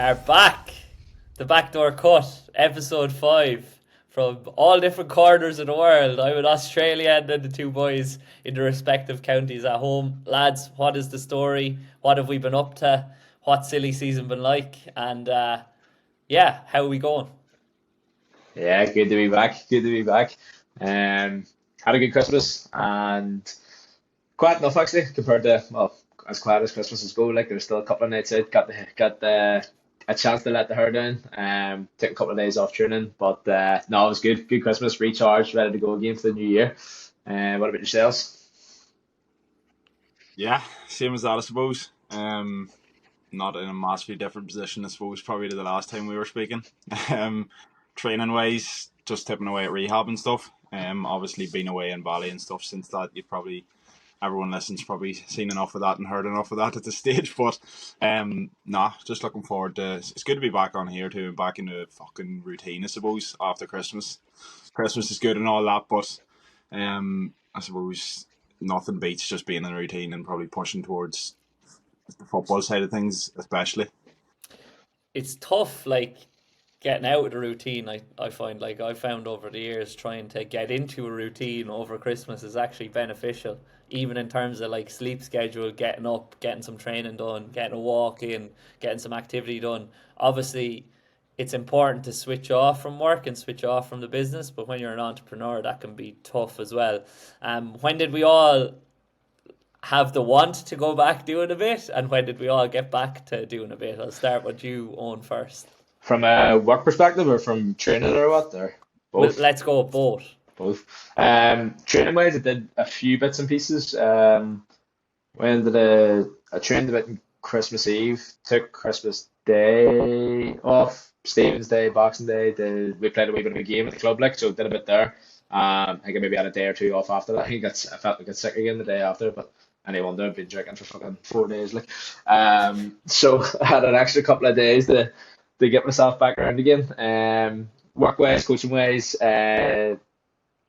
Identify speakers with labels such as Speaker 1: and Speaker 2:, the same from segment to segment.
Speaker 1: are back. The Backdoor Cut, episode 5. From all different corners of the world. I'm in Australia and then the two boys in the respective counties at home. Lads, what is the story? What have we been up to? What's silly season been like? And how are we going?
Speaker 2: Yeah, good to be back. Good to be back. Had a good Christmas and quiet enough actually compared to as quiet as Christmases go. Like there's still a couple of nights out. Got a chance to let the hair down. Took a couple of days off training, but no, it was good. Good Christmas, recharged, ready to go again for the new year. What about yourselves?
Speaker 3: Yeah, same as that, I suppose. Not in a massively different position, I suppose, probably to the last time we were speaking. Um, Training wise, just tipping away at rehab and stuff. Obviously been away in Bali and stuff since that. You probably everyone listens probably seen enough of that and heard enough of that at this stage. But nah, just looking forward to. It's good to be back on here too, back into fucking routine, I suppose, after Christmas. Christmas is good and all that, but I suppose nothing beats just being in a routine and probably pushing towards the football side of things, especially.
Speaker 1: It's tough, like getting out of the routine. I find like I found over the years trying to get into a routine over Christmas is actually beneficial, even in terms of like sleep schedule, getting up, getting some training done, getting a walk in, getting some activity done. Obviously, it's important to switch off from work and switch off from the business, but when you're an entrepreneur, that can be tough as well. When did we all have the want to go back doing a bit, and when did we all get back to doing a bit? I'll start with you on first.
Speaker 2: From a work perspective or from training or what? Or
Speaker 1: Well,
Speaker 2: both?
Speaker 1: let's go both.
Speaker 2: Both. Training wise, I did a few bits and pieces. When did I trained a bit on Christmas Eve, took Christmas Day off, Stephen's Day, Boxing Day. We played a wee bit of a game at the club, like so did a bit there. I think I maybe had a day or two off after that. I felt like I got sick again the day after, but any wonder I've been drinking for fucking 4 days, like. So I had an extra couple of days to get myself back around again. Work wise, coaching wise,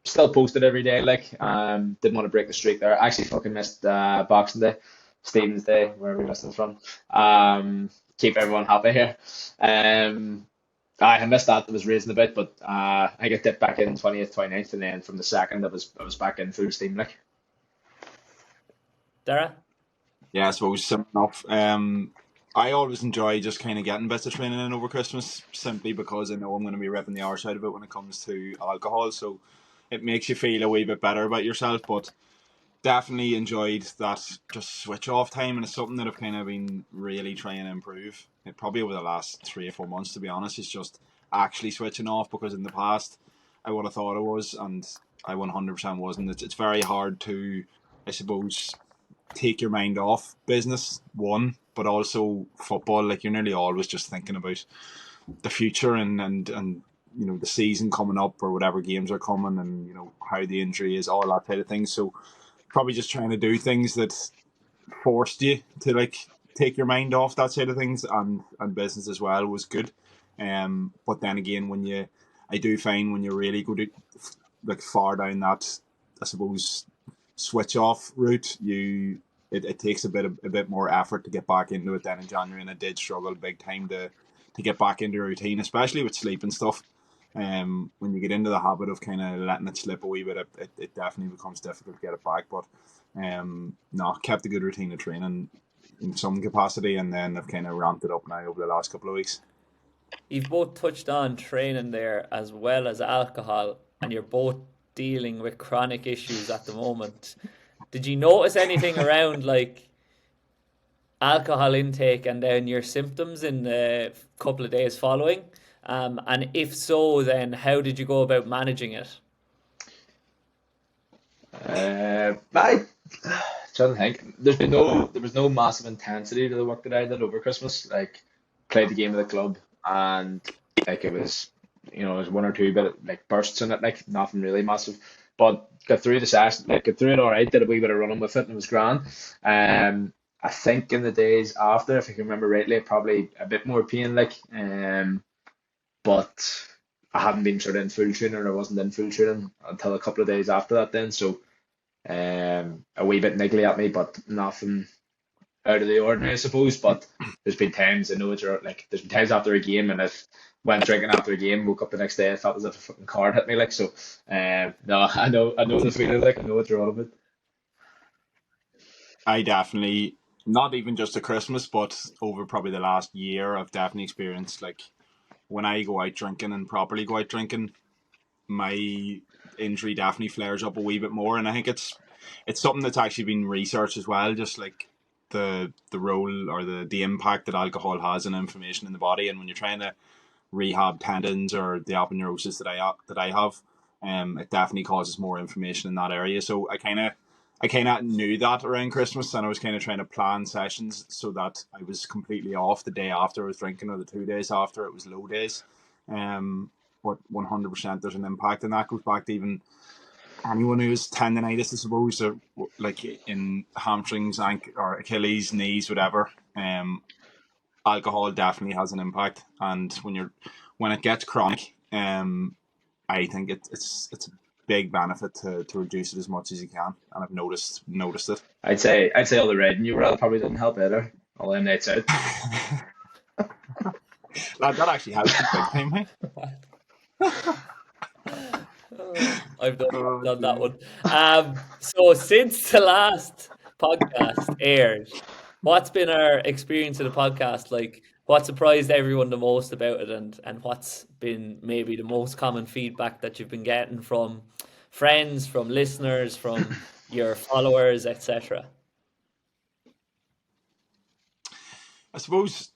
Speaker 2: still posted every day, like didn't want to break the streak there. I actually fucking missed Boxing Day, Stephen's Day, wherever you're listening from. Keep everyone happy here. I missed that. I was raising a bit, but I got dipped back in 20th, 29th, and then from the second I was back in full steam, like.
Speaker 1: Dara?
Speaker 3: Yeah, I suppose similar enough. I always enjoy just kind of getting bits of training in over Christmas simply because I know I'm going to be ripping the arse out of it when it comes to alcohol. So it makes you feel a wee bit better about yourself. But definitely enjoyed that just switch off time, and it's something that I've kind of been really trying to improve. It probably over the last 3 or 4 months, to be honest, it's just actually switching off because in the past I would have thought it was, and I 100% wasn't. It's very hard to, I suppose, take your mind off business one, but also football. Like you're nearly always just thinking about the future and the season coming up or whatever games are coming and how the injury is, all that type of thing. So probably just trying to do things that forced you to like take your mind off that side of things, and business as well was good. But then again, I do find when you really go to like far down that, I suppose, switch off route, it takes a bit more effort to get back into it. Then in January, and I did struggle big time to get back into a routine, especially with sleep and stuff. When you get into the habit of kind of letting it slip a wee bit, it definitely becomes difficult to get it back. But no, kept a good routine of training in some capacity, and then I've kind of ramped it up now over the last couple of weeks.
Speaker 1: You've both touched on training there as well as alcohol, and you're both dealing with chronic issues at the moment. Did you notice anything around like alcohol intake and then your symptoms in the couple of days following? And if so, then how did you go about managing it?
Speaker 2: I trying to think. There was no massive intensity to the work that I did over Christmas. Like played the game of the club, and like it was one or two bit like bursts in it, like nothing really massive. But got through the session, like got through it all right. Did a wee bit of running with it, and it was grand. I think in the days after, if I can remember rightly, probably a bit more pain, like but I haven't been sort of in full training, or I wasn't in full training until a couple of days after that. Then so. A wee bit niggly at me, but nothing. out of the ordinary, I suppose. But there's been times I know like there's been times after a game, and I've went drinking after a game, woke up the next day, I felt as if a fucking car hit me. Like so, no, I know the feeling. Like I know what you're on about.
Speaker 3: I definitely, not even just at Christmas, but over probably the last year, I've definitely experienced like when I go out drinking and properly go out drinking, my injury definitely flares up a wee bit more, and I think it's something that's actually been researched as well, just like the role or the impact that alcohol has on inflammation in the body, and when you're trying to rehab tendons or the aponeurosis that I have, it definitely causes more inflammation in that area. So I kind of knew that around Christmas, and I was kind of trying to plan sessions so that I was completely off the day after I was drinking or the 2 days after it was low days. Um, but 100% there's an impact, and that goes back to even anyone who's tendonitis, I suppose, or like in hamstrings, or Achilles, knees, whatever. Alcohol definitely has an impact, and when it gets chronic, I think it's a big benefit to reduce it as much as you can, and I've noticed it.
Speaker 2: I'd say all the red in you probably didn't help either. All them nights out.
Speaker 3: That actually helps big time, hey?
Speaker 1: I've
Speaker 3: Oh,
Speaker 1: done that
Speaker 3: dear.
Speaker 1: one. So since the last podcast aired, what's been our experience of the podcast like? What surprised everyone the most about it, and what's been maybe the most common feedback that you've been getting from friends, from listeners, from your followers, etc.?
Speaker 3: I suppose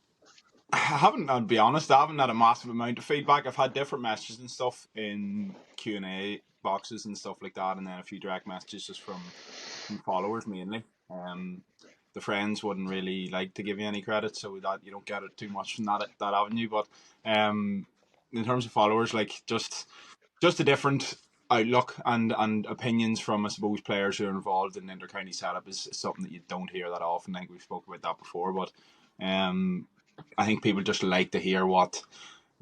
Speaker 3: I'll be honest, I haven't had a massive amount of feedback. I've had different messages and stuff in Q&A boxes and stuff like that, and then a few direct messages just from followers mainly. The friends wouldn't really like to give you any credit, so that you don't get it too much from that avenue. But in terms of followers, like just a different outlook and opinions from, I suppose, players who are involved in intercounty setup is something that you don't hear that often. I think we've spoken about that before, but um, I think people just like to hear what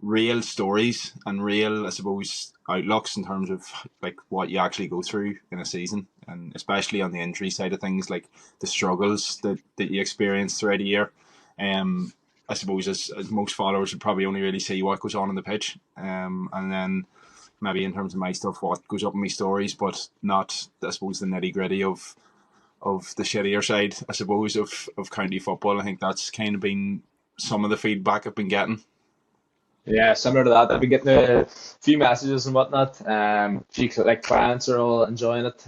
Speaker 3: real stories and real, I suppose, outlooks in terms of like what you actually go through in a season, and especially on the injury side of things, like the struggles that you experience throughout a year. Um, I suppose as most followers would probably only really see what goes on the pitch, and then maybe in terms of my stuff, what goes up in my stories, but not, I suppose, the nitty gritty of the shittier side, I suppose, of county football. I think that's kind of been some of the feedback I've been getting.
Speaker 2: Yeah, similar to that. I've been getting a few messages and whatnot. Few like clients are all enjoying it.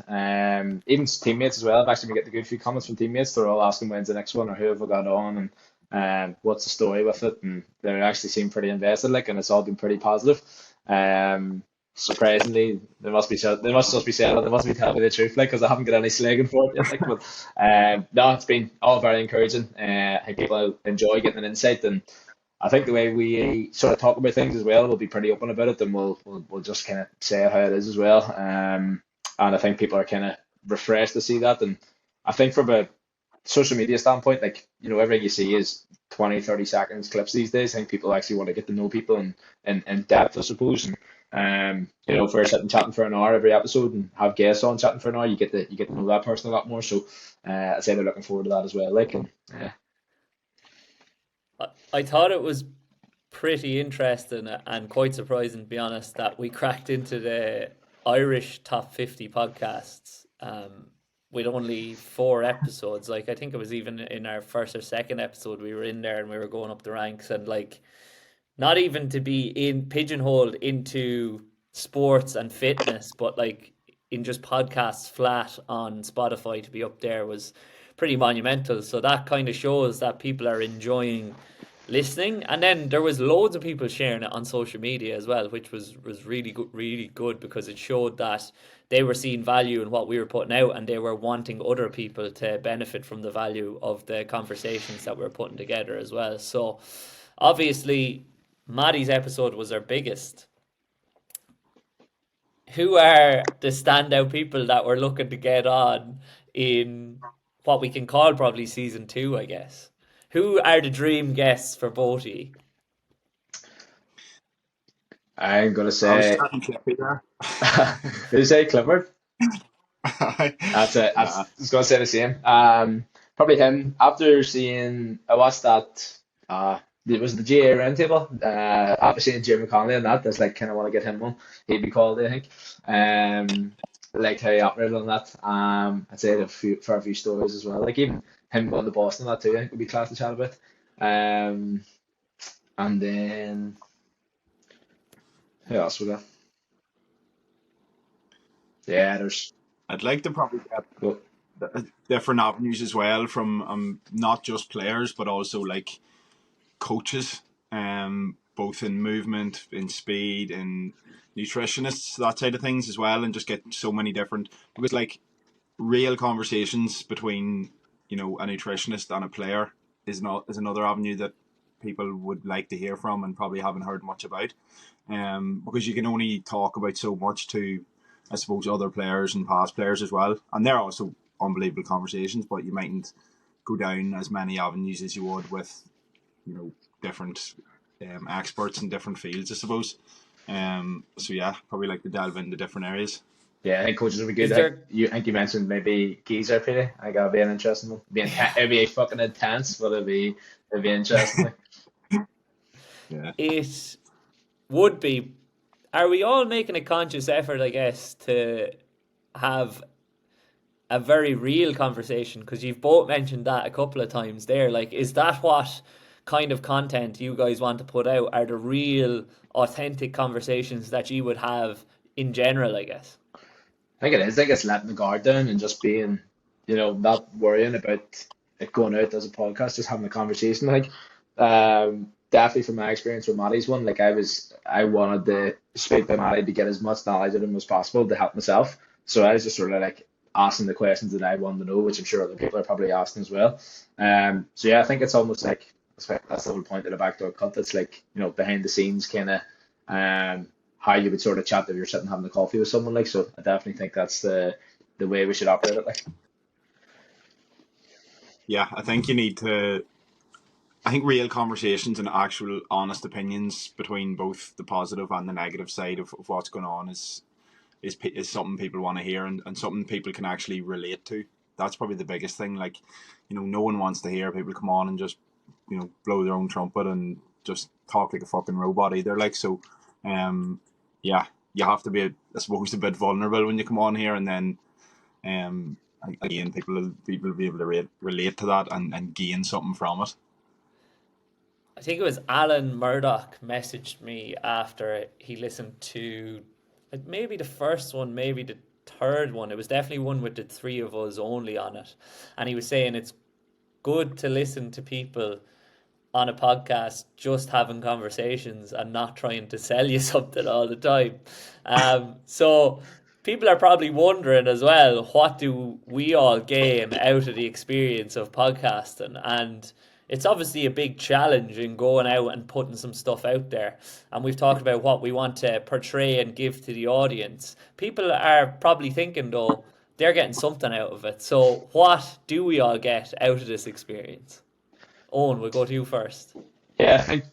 Speaker 2: Even teammates as well. I've actually been getting a good few comments from teammates. They're all asking when's the next one or who have I got on and what's the story with it. And they actually seem pretty invested, like, and it's all been pretty positive. Surprisingly, they must just be saying it. They must be telling me the truth, like, because I haven't got any slagging for it yet. Like, but no, it's been all very encouraging. I think people enjoy getting an insight, and I think the way we sort of talk about things as well, we'll be pretty open about it, and we'll just kind of say it how it is as well. And I think people are kind of refreshed to see that. And I think from a social media standpoint, like, everything you see is 20, 30 seconds clips these days. I think people actually want to get to know people in depth, I suppose. And if we're sitting chatting for an hour every episode and have guests on chatting for an hour, you get to know that person a lot more. So I'd say they're looking forward to that as well. Like, and
Speaker 1: I thought it was pretty interesting and quite surprising, to be honest, that we cracked into the Irish top 50 podcasts with only 4 episodes. Like, I think it was even in our first or second episode, we were in there and we were going up the ranks, and like, not even to be pigeonholed into sports and fitness, but like in just podcasts flat on Spotify to be up there was pretty monumental. So that kind of shows that people are enjoying listening. And then there was loads of people sharing it on social media as well, which was really good because it showed that they were seeing value in what we were putting out, and they were wanting other people to benefit from the value of the conversations that we're putting together as well. So obviously Maddie's episode was our biggest. Who are the standout people that we're looking to get on in what we can call probably season 2, I guess? Who are the dream guests for both of you?
Speaker 2: I'm gonna
Speaker 3: I was
Speaker 2: say,
Speaker 3: chatting Clippy there.
Speaker 2: who say Clifford? That's it. I
Speaker 3: Nah.
Speaker 2: was gonna say the same. Probably him. After seeing, I watched that. It was the GAA roundtable. After seeing Jim McConnelly and that, that's like kind of want to get him on. He'd be called, I think. Like how he operated on that. I'd say for a few stories as well. Like even him going to Boston, that too. I think would be class to chat about. Um, and then who else we got? Yeah, there's.
Speaker 3: I'd like to probably get
Speaker 2: Well,
Speaker 3: different avenues as well from not just players but also like coaches, both in movement, in speed, in nutritionists, that side of things as well, and just get so many different, because like real conversations between a nutritionist and a player is another avenue that people would like to hear from and probably haven't heard much about, because you can only talk about so much to, I suppose, other players and past players as well, and they're also unbelievable conversations, but you mightn't go down as many avenues as you would with different experts in different fields, I suppose. So yeah, probably like to delve into different areas.
Speaker 2: yeah, I think coaches would be good.
Speaker 1: Is there
Speaker 2: I think you mentioned maybe Geezer, Petey. I think that'd be an interesting one. It'd be fucking intense, but it'd be interesting. Like.
Speaker 3: Yeah.
Speaker 1: it would be, are we all making a conscious effort, I guess, to have a very real conversation? Because you've both mentioned that a couple of times there. Like, is that what kind of content you guys want to put out? Are the real, authentic conversations that you would have in general, I guess?
Speaker 2: I think it is. I think it's letting the guard down and just being, not worrying about it going out as a podcast, just having a conversation. Like, definitely from my experience with Maddie's one, like I wanted to speak to Maddie to get as much knowledge of him as possible to help myself. So I was just sort of like asking the questions that I wanted to know, which I'm sure other people are probably asking as well. So yeah, I think it's almost like that's the whole point of the backdoor cut. It's like, behind the scenes kind of how you would sort of chat if you're sitting having a coffee with someone. Like, so I definitely think that's the way we should operate it. Like,
Speaker 3: Yeah, I think you need to. I think real conversations and actual honest opinions between both the positive and the negative side of what's going on is something people want to hear, and something people can actually relate to. That's probably the biggest thing. Like, no one wants to hear people come on and just blow their own trumpet and just talk like a fucking robot either. Like, so, yeah, you have to be, I suppose, a bit vulnerable when you come on here, and then um, again, people will be able to relate to that and gain something from it.
Speaker 1: I think it was Alan Murdoch messaged me after he listened to maybe the first one, maybe the third one. It was definitely one with the three of us only on it. And he was saying it's good to listen to people on a podcast just having conversations and not trying to sell you something all the time. So people are probably wondering as well, what do we all gain out of the experience of podcasting? And it's obviously a big challenge in going out and putting some stuff out there. And we've talked about what we want to portray and give to the audience. People are probably thinking, though, they're getting something out of it. So what do we all get out of this experience? Owen, we'll go to you first.
Speaker 2: yeah, I think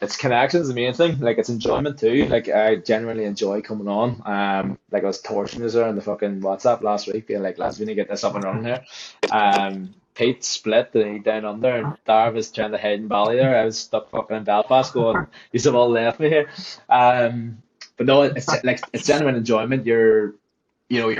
Speaker 2: it's connections the main thing. Like, it's enjoyment too. Like, I genuinely enjoy coming on. Like I was torching us there on the fucking WhatsApp last week, being like, lads, we need to get this up and running here. Pete split the down under, and Darv was trying to hide in Bali there. I was stuck fucking in Belfast going, you have all left me here. But no, it's like it's genuine enjoyment. You're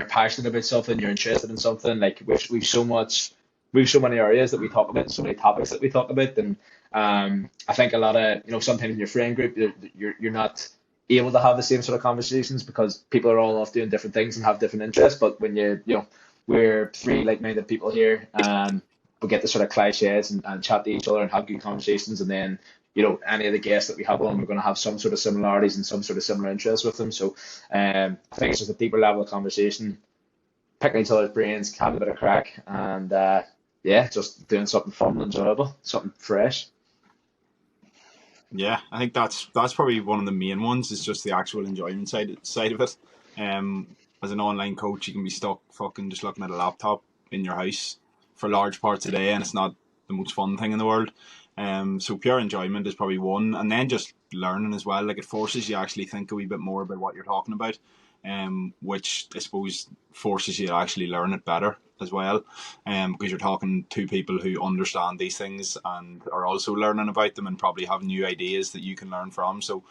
Speaker 2: passionate about something, you're interested in something. Like, we've so much, we've so many areas that we talk about, so many topics that we talk about, and I think a lot of, sometimes in your friend group, you're not able to have the same sort of conversations because people are all off doing different things and have different interests. But when we're three like-minded people here, we get to sort of cliches and chat to each other and have good conversations, and then any of the guests that we have on, we're going to have some sort of similarities and some sort of similar interests with them. So I think it's just a deeper level of conversation, picking each other's brains, having a bit of crack, and yeah, just doing something fun and enjoyable, something fresh.
Speaker 3: Yeah, I think that's probably one of the main ones, is just the actual enjoyment side of it. As an online coach, you can be stuck fucking just looking at a laptop in your house for large parts of the day, and it's not the most fun thing in the world. So pure enjoyment is probably one, and then just learning as well. Like, it forces you to actually think a wee bit more about what you're talking about. which I suppose forces you to actually learn it better as well, because you're talking to people who understand these things and are also learning about them and probably have new ideas that you can learn from. So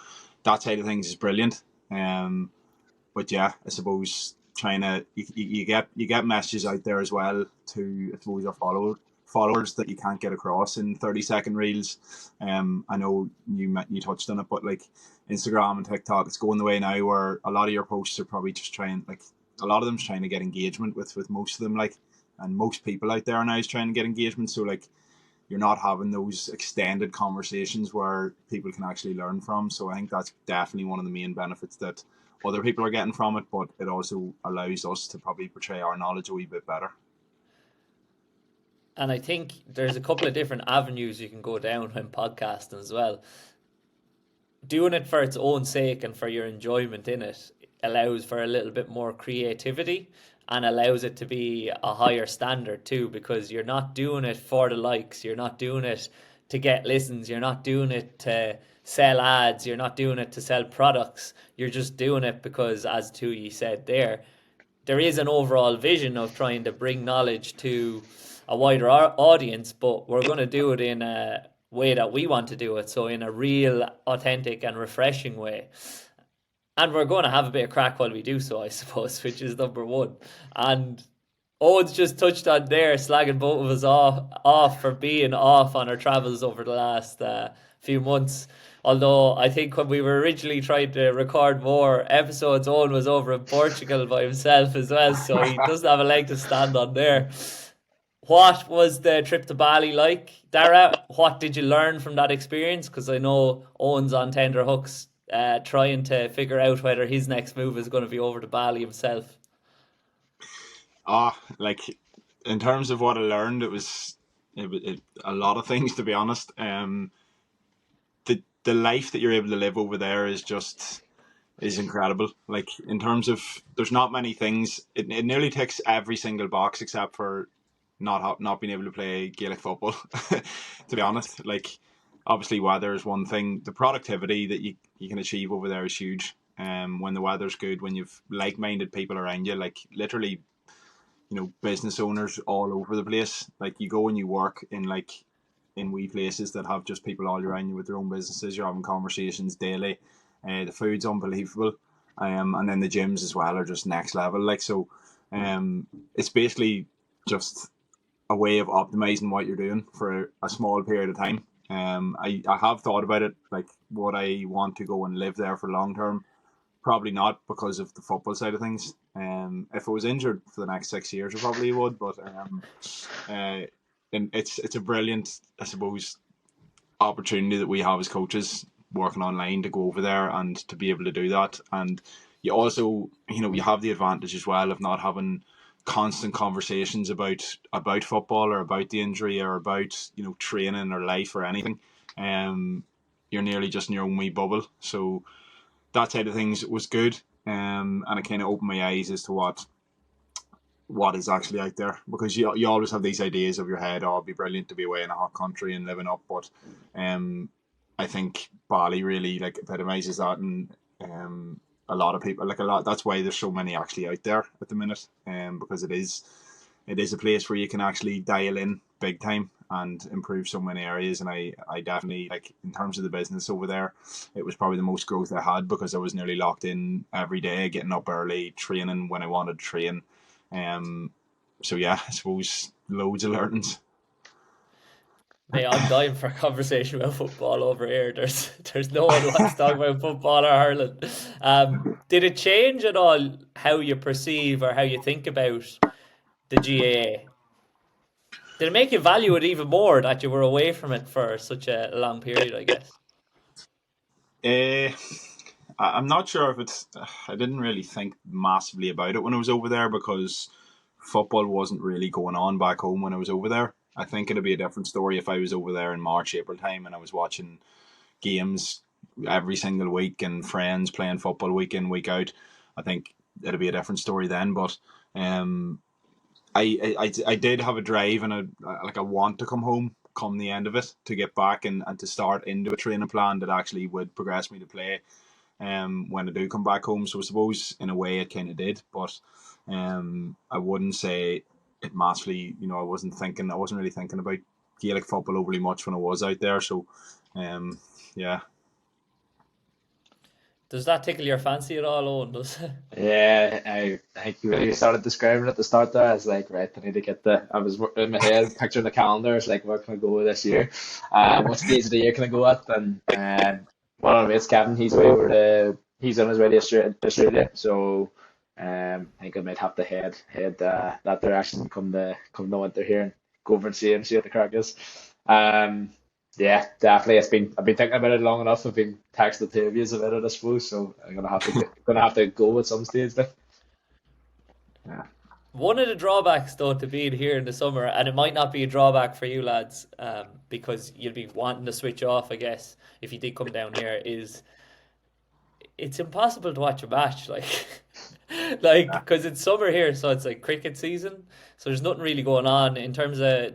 Speaker 3: that side of things is brilliant. But yeah, I suppose trying to you get messages out there as well to, I suppose, your followers that you can't get across in 30-second reels. I know you touched on it, but like Instagram and TikTok, it's going the way now where a lot of your posts are probably just trying, like a lot of them's trying to get engagement with most of them, like, and most people out there now is trying to get engagement. So like you're not having those extended conversations where people can actually learn from. So I think that's definitely one of the main benefits that other people are getting from it, but it also allows us to probably portray our knowledge a wee bit better.
Speaker 1: And I think there's a couple of different avenues you can go down when podcasting as well. Doing it for its own sake and for your enjoyment in it allows for a little bit more creativity and allows it to be a higher standard too, because you're not doing it for the likes, you're not doing it to get listens, you're not doing it to sell ads, you're not doing it to sell products, you're just doing it because, as Tui said there is an overall vision of trying to bring knowledge to a wider audience, but we're going to do it in a way that we want to do it, so in a real, authentic and refreshing way. And we're going to have a bit of crack while we do so, I suppose, which is number one. And Owen's just touched on there, slagging both of us off for being off on our travels over the last few months. Although I think when we were originally trying to record more episodes, Owen was over in Portugal by himself as well, so he doesn't have a leg to stand on there. What was the trip to Bali like, Dara? What did you learn from that experience? Because I know Owen's on tender hooks, trying to figure out whether his next move is going to be over to Bali himself.
Speaker 3: Like in terms of what I learned, a lot of things, to be honest. The life that you're able to live over there is incredible. Like in terms of, there's not many things. It nearly ticks every single box except for not being able to play Gaelic football. To be honest, like obviously weather is one thing. The productivity that you can achieve over there is huge. When the weather's good, when you've like-minded people around you, like literally, business owners all over the place. Like you go and you work in wee places that have just people all around you with their own businesses. You're having conversations daily. The food's unbelievable, and then the gyms as well are just next level. Like so, it's basically just a way of optimizing what you're doing for a small period of time. I have thought about it, like would I want to go and live there for long term? Probably not, because of the football side of things. If I was injured for the next 6 years, I probably would. But uh, and it's a brilliant, I suppose, opportunity that we have as coaches working online to go over there and to be able to do that. And you also, you have the advantage as well of not having constant conversations about football or about the injury or about training or life or anything. You're nearly just in your own wee bubble. So that side of things was good, and it kind of opened my eyes as to what is actually out there, because you always have these ideas of your head, oh, it'd be brilliant to be away in a hot country and living up, but I think Bali really like epitomizes that, and a lot of people, that's why there's so many actually out there at the minute, because it is a place where you can actually dial in big time and improve so many areas. And I definitely, like, in terms of the business over there, it was probably the most growth I had, because I was nearly locked in every day, getting up early, training when I wanted to train. So yeah, I suppose loads of learnings.
Speaker 1: Mate, I'm dying for a conversation about football over here. There's no one who wants to talk about football or hurling. Did it change at all how you perceive or how you think about the GAA? Did it make you value it even more that you were away from it for such a long period, I guess?
Speaker 3: Uh, I'm not sure if it's. I didn't really think massively about it when I was over there, because football wasn't really going on back home when I was over there. I think it'd be a different story if I was over there in March, April time, and I was watching games every single week and friends playing football week in, week out. I think it'd be a different story then. But um, I did have a drive and a want to come home come the end of it, to get back and to start into a training plan that actually would progress me to play. when I do come back home. So I suppose in a way it kind of did, but I wouldn't say it massively. I wasn't really thinking about Gaelic football overly much when I was out there. So yeah.
Speaker 1: Does that tickle your fancy at all, Owen? Does it?
Speaker 2: Yeah, I think you started describing it at the start there. I was like, right, I need to get I was in my head picturing the calendar. It's like, where can I go this year? What stage of the year can I go at? And one of my mates, Kevin, he's on his way to Australia. So I think I might have to head that direction come the winter here and go over and see what the crack is. Um, yeah, definitely. I've been thinking about it long enough. I've been texting the two of you about it, I suppose. So I'm gonna have to go at some stage. Like, yeah,
Speaker 1: One of the drawbacks, though, to being here in the summer, and it might not be a drawback for you lads, because you'll be wanting to switch off, I guess, if you did come down here, is it's impossible to watch a match, like, because it's summer here, so it's like cricket season, so there's nothing really going on in terms of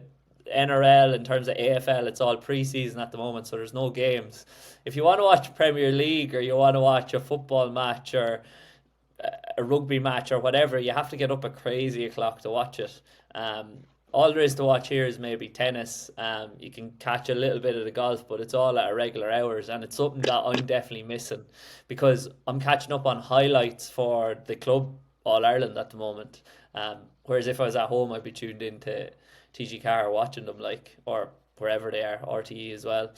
Speaker 1: NRL, in terms of AFL. It's all pre-season at the moment, so there's no games. If you want to watch Premier League, or you want to watch a football match, or a rugby match, or whatever, you have to get up at crazy o'clock to watch it. All there is to watch here is maybe tennis. You can catch a little bit of the golf, but it's all at irregular hours, and it's something that I'm definitely missing, because I'm catching up on highlights for the club All Ireland at the moment. Whereas if I was at home, I'd be tuned into TG Car watching them, like, or wherever they are, RTE as well.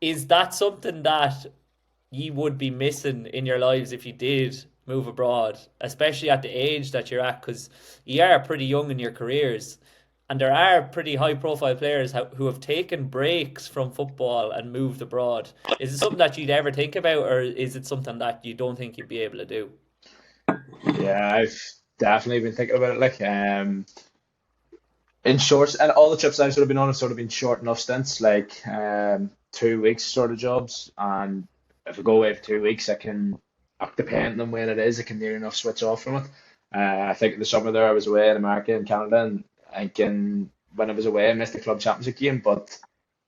Speaker 1: Is that something that you would be missing in your lives if you did move abroad, especially at the age that you're at? Because you are pretty young in your careers, and there are pretty high profile players who have taken breaks from football and moved abroad. Is it something that you'd ever think about, or is it something that you don't think you'd be able to do?
Speaker 2: yeah, I've definitely been thinking about it. Like, in short, and all the trips I've sort of been on have sort of been short enough stints, like 2 weeks sort of jobs. And if I go away for 2 weeks, depending on when it is, I can near enough switch off from it. I think in the summer there, I was away in America and Canada, and I think when I was away, I missed the club championship game. But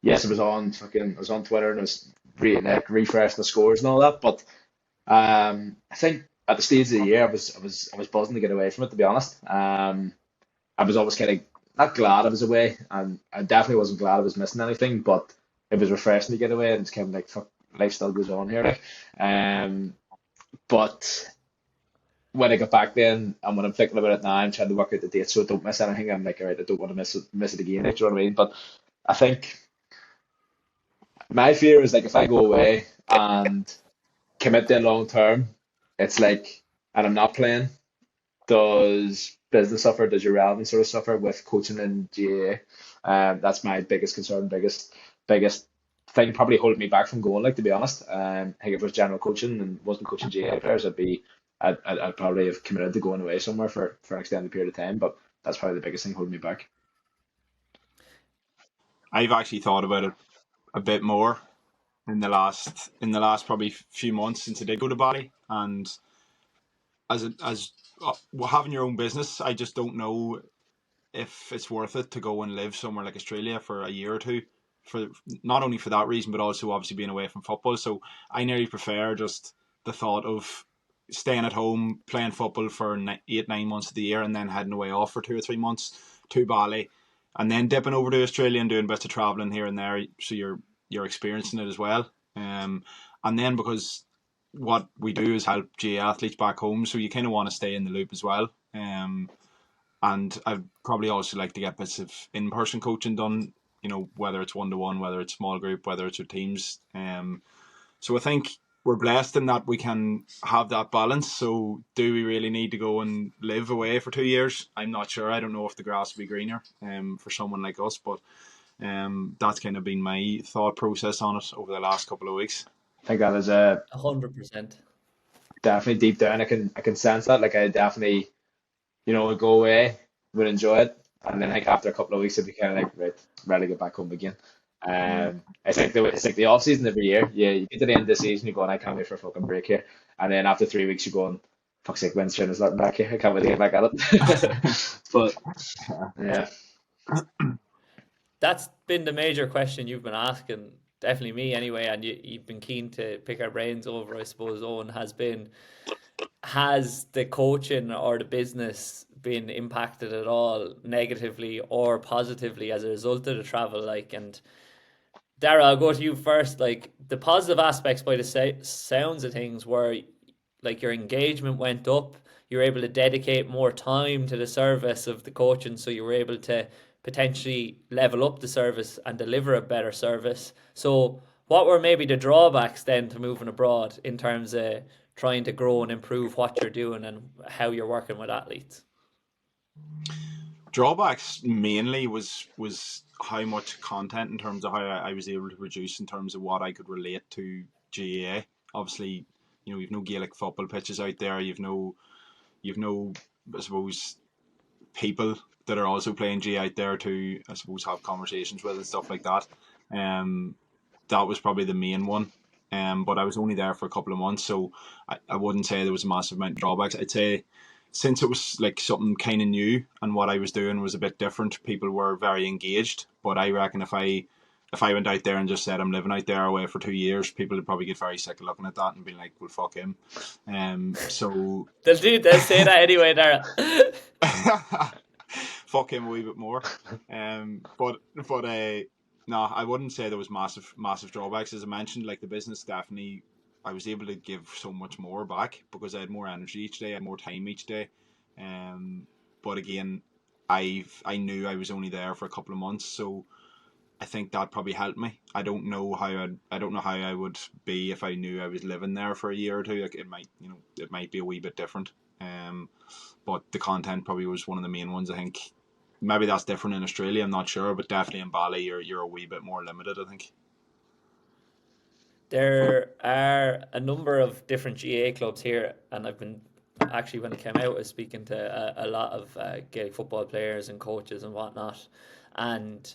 Speaker 2: yes, I was on Twitter, and I was refreshing the scores and all that. But I think at the stage of the year, I was buzzing to get away from it. To be honest, I was always kind of not glad I was away, and I definitely wasn't glad I was missing anything. But it was refreshing to get away, and it's kind of like, fuck, life still goes on here. Like, but when I got back then, and when I'm thinking about it now, I'm trying to work out the dates so I don't miss anything. I'm like, all right, I don't want to miss it again. Like, do you know what I mean? But I think my fear is like, if I go away and commit then long term, it's like, and I'm not playing, does business suffer? Does your relevance sort of suffer with coaching in GAA? That's my biggest concern, biggest thing, probably holding me back from going. Like, to be honest, I think if it was general coaching and wasn't coaching GAA players, I'd probably have committed to going away somewhere for an extended period of time. But that's probably the biggest thing holding me back.
Speaker 3: I've actually thought about it a bit more in the last probably few months since I did go to Bali, and having your own business, I just don't know if it's worth it to go and live somewhere like Australia for a year or two, for not only for that reason, but also obviously being away from football. So I nearly prefer just the thought of staying at home, playing football for 8-9 months of the year, and then heading away off for 2 or 3 months to Bali, and then dipping over to Australia and doing bits of traveling here and there, so you're experiencing it as well. And then, because what we do is help GA athletes back home, so you kind of want to stay in the loop as well. And I'd probably also like to get bits of in-person coaching done, whether it's one-to-one, whether it's small group, whether it's with teams. So I think we're blessed in that we can have that balance. So do we really need to go and live away for 2 years? I'm not sure. I don't know if the grass will be greener for someone like us, but that's kind of been my thought process on it over the last couple of weeks.
Speaker 2: I think that is
Speaker 1: 100%.
Speaker 2: definitely deep down. I can sense that. Like, I definitely, would go away, would enjoy it, and then, like, after a couple of weeks, it'd be kind of like, right, ready to get back home again. It's like the off season every year. Yeah, you get to the end of the season, you're going, I can't wait for a fucking break here. And then after 3 weeks, you're going, fuck's sake, when's Shannon's not back here? I can't wait to get back at it. But yeah,
Speaker 1: That's been the major question you've been asking definitely me anyway. And you've been keen to pick our brains over, I suppose. Owen has the coaching or the business been impacted at all negatively or positively as a result of the travel? Like, and Dara, I'll go to you first. Like the positive aspects by the sounds of things were like your engagement went up. You were able to dedicate more time to the service of the coaching, so you were able to potentially level up the service and deliver a better service. So, what were maybe the drawbacks then to moving abroad in terms of trying to grow and improve what you're doing and how you're working with athletes?
Speaker 3: Drawbacks mainly was how much content in terms of how I was able to produce in terms of what I could relate to GAA. Obviously, you've no Gaelic football pitches out there. You've no, I suppose, people that are also playing G out there to, I suppose, have conversations with and stuff like that. Um, that was probably the main one. But I was only there for a couple of months, so I wouldn't say there was a massive amount of drawbacks. I'd say since it was like something kind of new and what I was doing was a bit different, people were very engaged. But I reckon if I went out there and just said I'm living out there away for 2 years, people would probably get very sick of looking at that and be like, "Well, fuck him." So
Speaker 1: They'll say that anyway, Dara.
Speaker 3: fuck him a wee bit more. But no, I wouldn't say there was massive drawbacks. As I mentioned, like the business, definitely, I was able to give so much more back because I had more energy each day, I had more time each day. But again, I knew I was only there for a couple of months, so I think that probably helped me. I don't know how I would be if I knew I was living there for a year or two. Like it might be a wee bit different. But the content probably was one of the main ones. I think maybe that's different in Australia. I'm not sure, but definitely in Bali, you're a wee bit more limited, I think.
Speaker 1: There are a number of different GA clubs here, and I've been actually, when it came out, I was speaking to a lot of Gaelic football players and coaches and whatnot, and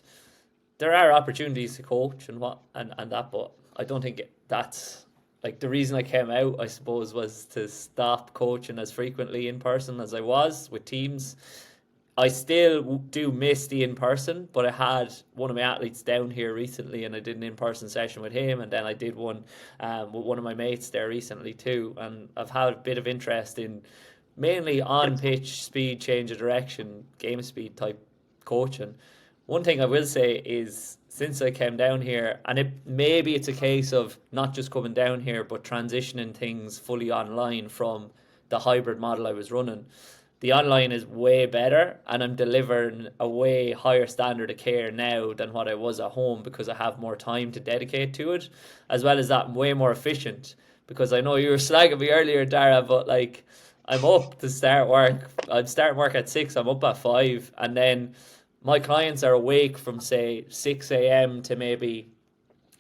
Speaker 1: there are opportunities to coach and that, but I don't think that's like the reason I came out, I suppose, was to stop coaching as frequently in person as I was with teams. I still do miss the in person, but I had one of my athletes down here recently, and I did an in person session with him, and then I did one with one of my mates there recently too. And I've had a bit of interest in mainly on pitch speed, change of direction, game speed type coaching. One thing I will say is since I came down here, and maybe it's a case of not just coming down here, but transitioning things fully online from the hybrid model I was running. The online is way better, and I'm delivering a way higher standard of care now than what I was at home because I have more time to dedicate to it. As well as that, I'm way more efficient because I know you were slagging me earlier, Dara, but like I'm up to start work. I'm starting work at 6, I'm up at 5, and then my clients are awake from say 6 a.m. to maybe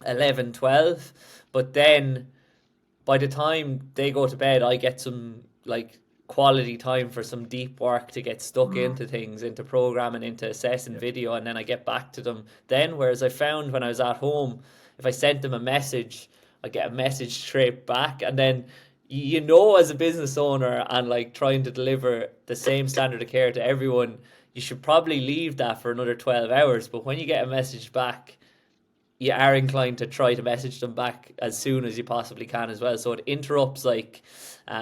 Speaker 1: 11, 12. But then by the time they go to bed, I get some like quality time for some deep work to get stuck into things, into programming, into assessing video, and then I get back to them then. Whereas I found when I was at home, if I sent them a message, I get a message straight back, and then as a business owner and like trying to deliver the same standard of care to everyone, you should probably leave that for another 12 hours. But when you get a message back, you are inclined to try to message them back as soon as you possibly can as well. So it interrupts like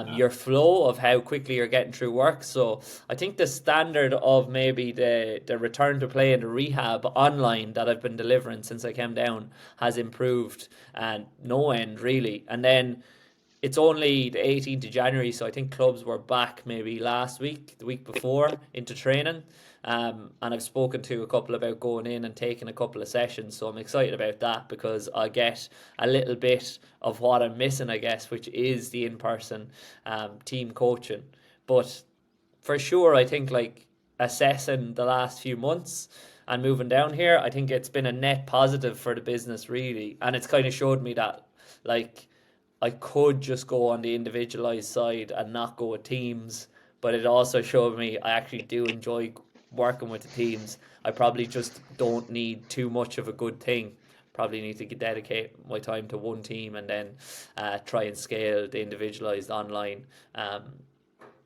Speaker 1: your flow of how quickly you're getting through work. So I think the standard of maybe the return to play and the rehab online that I've been delivering since I came down has improved and no end really. And then it's only the 18th of January, so I think clubs were back maybe last week, the week before, into training. And I've spoken to a couple about going in and taking a couple of sessions, so I'm excited about that because I get a little bit of what I'm missing, I guess, which is the in-person team coaching. But for sure, I think like assessing the last few months and moving down here, I think it's been a net positive for the business, really. And it's kind of showed me that like I could just go on the individualized side and not go with teams, but it also showed me I actually do enjoy working with the teams. I probably just don't need too much of a good thing. Probably need to dedicate my time to one team and then try and scale the individualized online,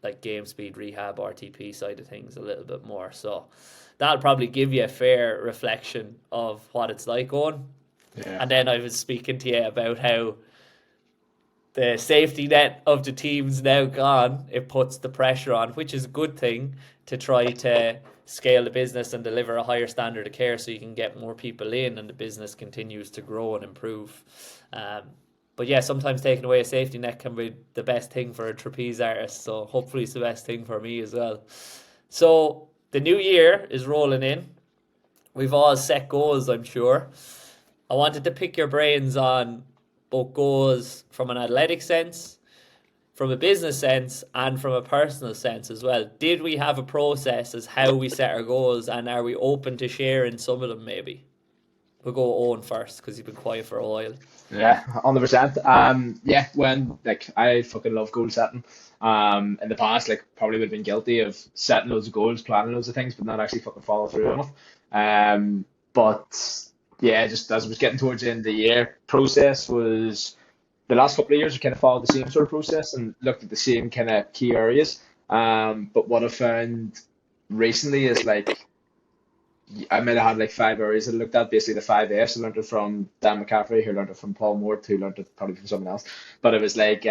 Speaker 1: like game speed, rehab, RTP side of things a little bit more. So that'll probably give you a fair reflection of what it's like on.
Speaker 2: Yeah.
Speaker 1: And then I was speaking to you about how the safety net of the team's now gone. It puts the pressure on, which is a good thing, to try to scale the business and deliver a higher standard of care so you can get more people in and the business continues to grow and improve. But yeah, sometimes taking away a safety net can be the best thing for a trapeze artist. So hopefully it's the best thing for me as well. So the new year is rolling in. We've all set goals, I'm sure. I wanted to pick your brains on both goals from an athletic sense, from a business sense, and from a personal sense as well. Did we have a process as how we set our goals, and are we open to sharing some of them maybe? We'll go Owen first because you've been quiet for a while.
Speaker 2: Yeah, 100%. Yeah, when like I fucking love goal setting. In the past, like probably would have been guilty of setting loads of goals, planning loads of things, but not actually fucking follow through on it. But yeah, just as I was getting towards the end of the year, process was the last couple of years we kind of followed the same sort of process and looked at the same kind of key areas. But what I found recently is like I might have had like 5 areas that I looked at, basically the 5 F's. I learned it from Dan McCaffrey, who learned it from Paul Moore, who learned it probably from someone else. But it was like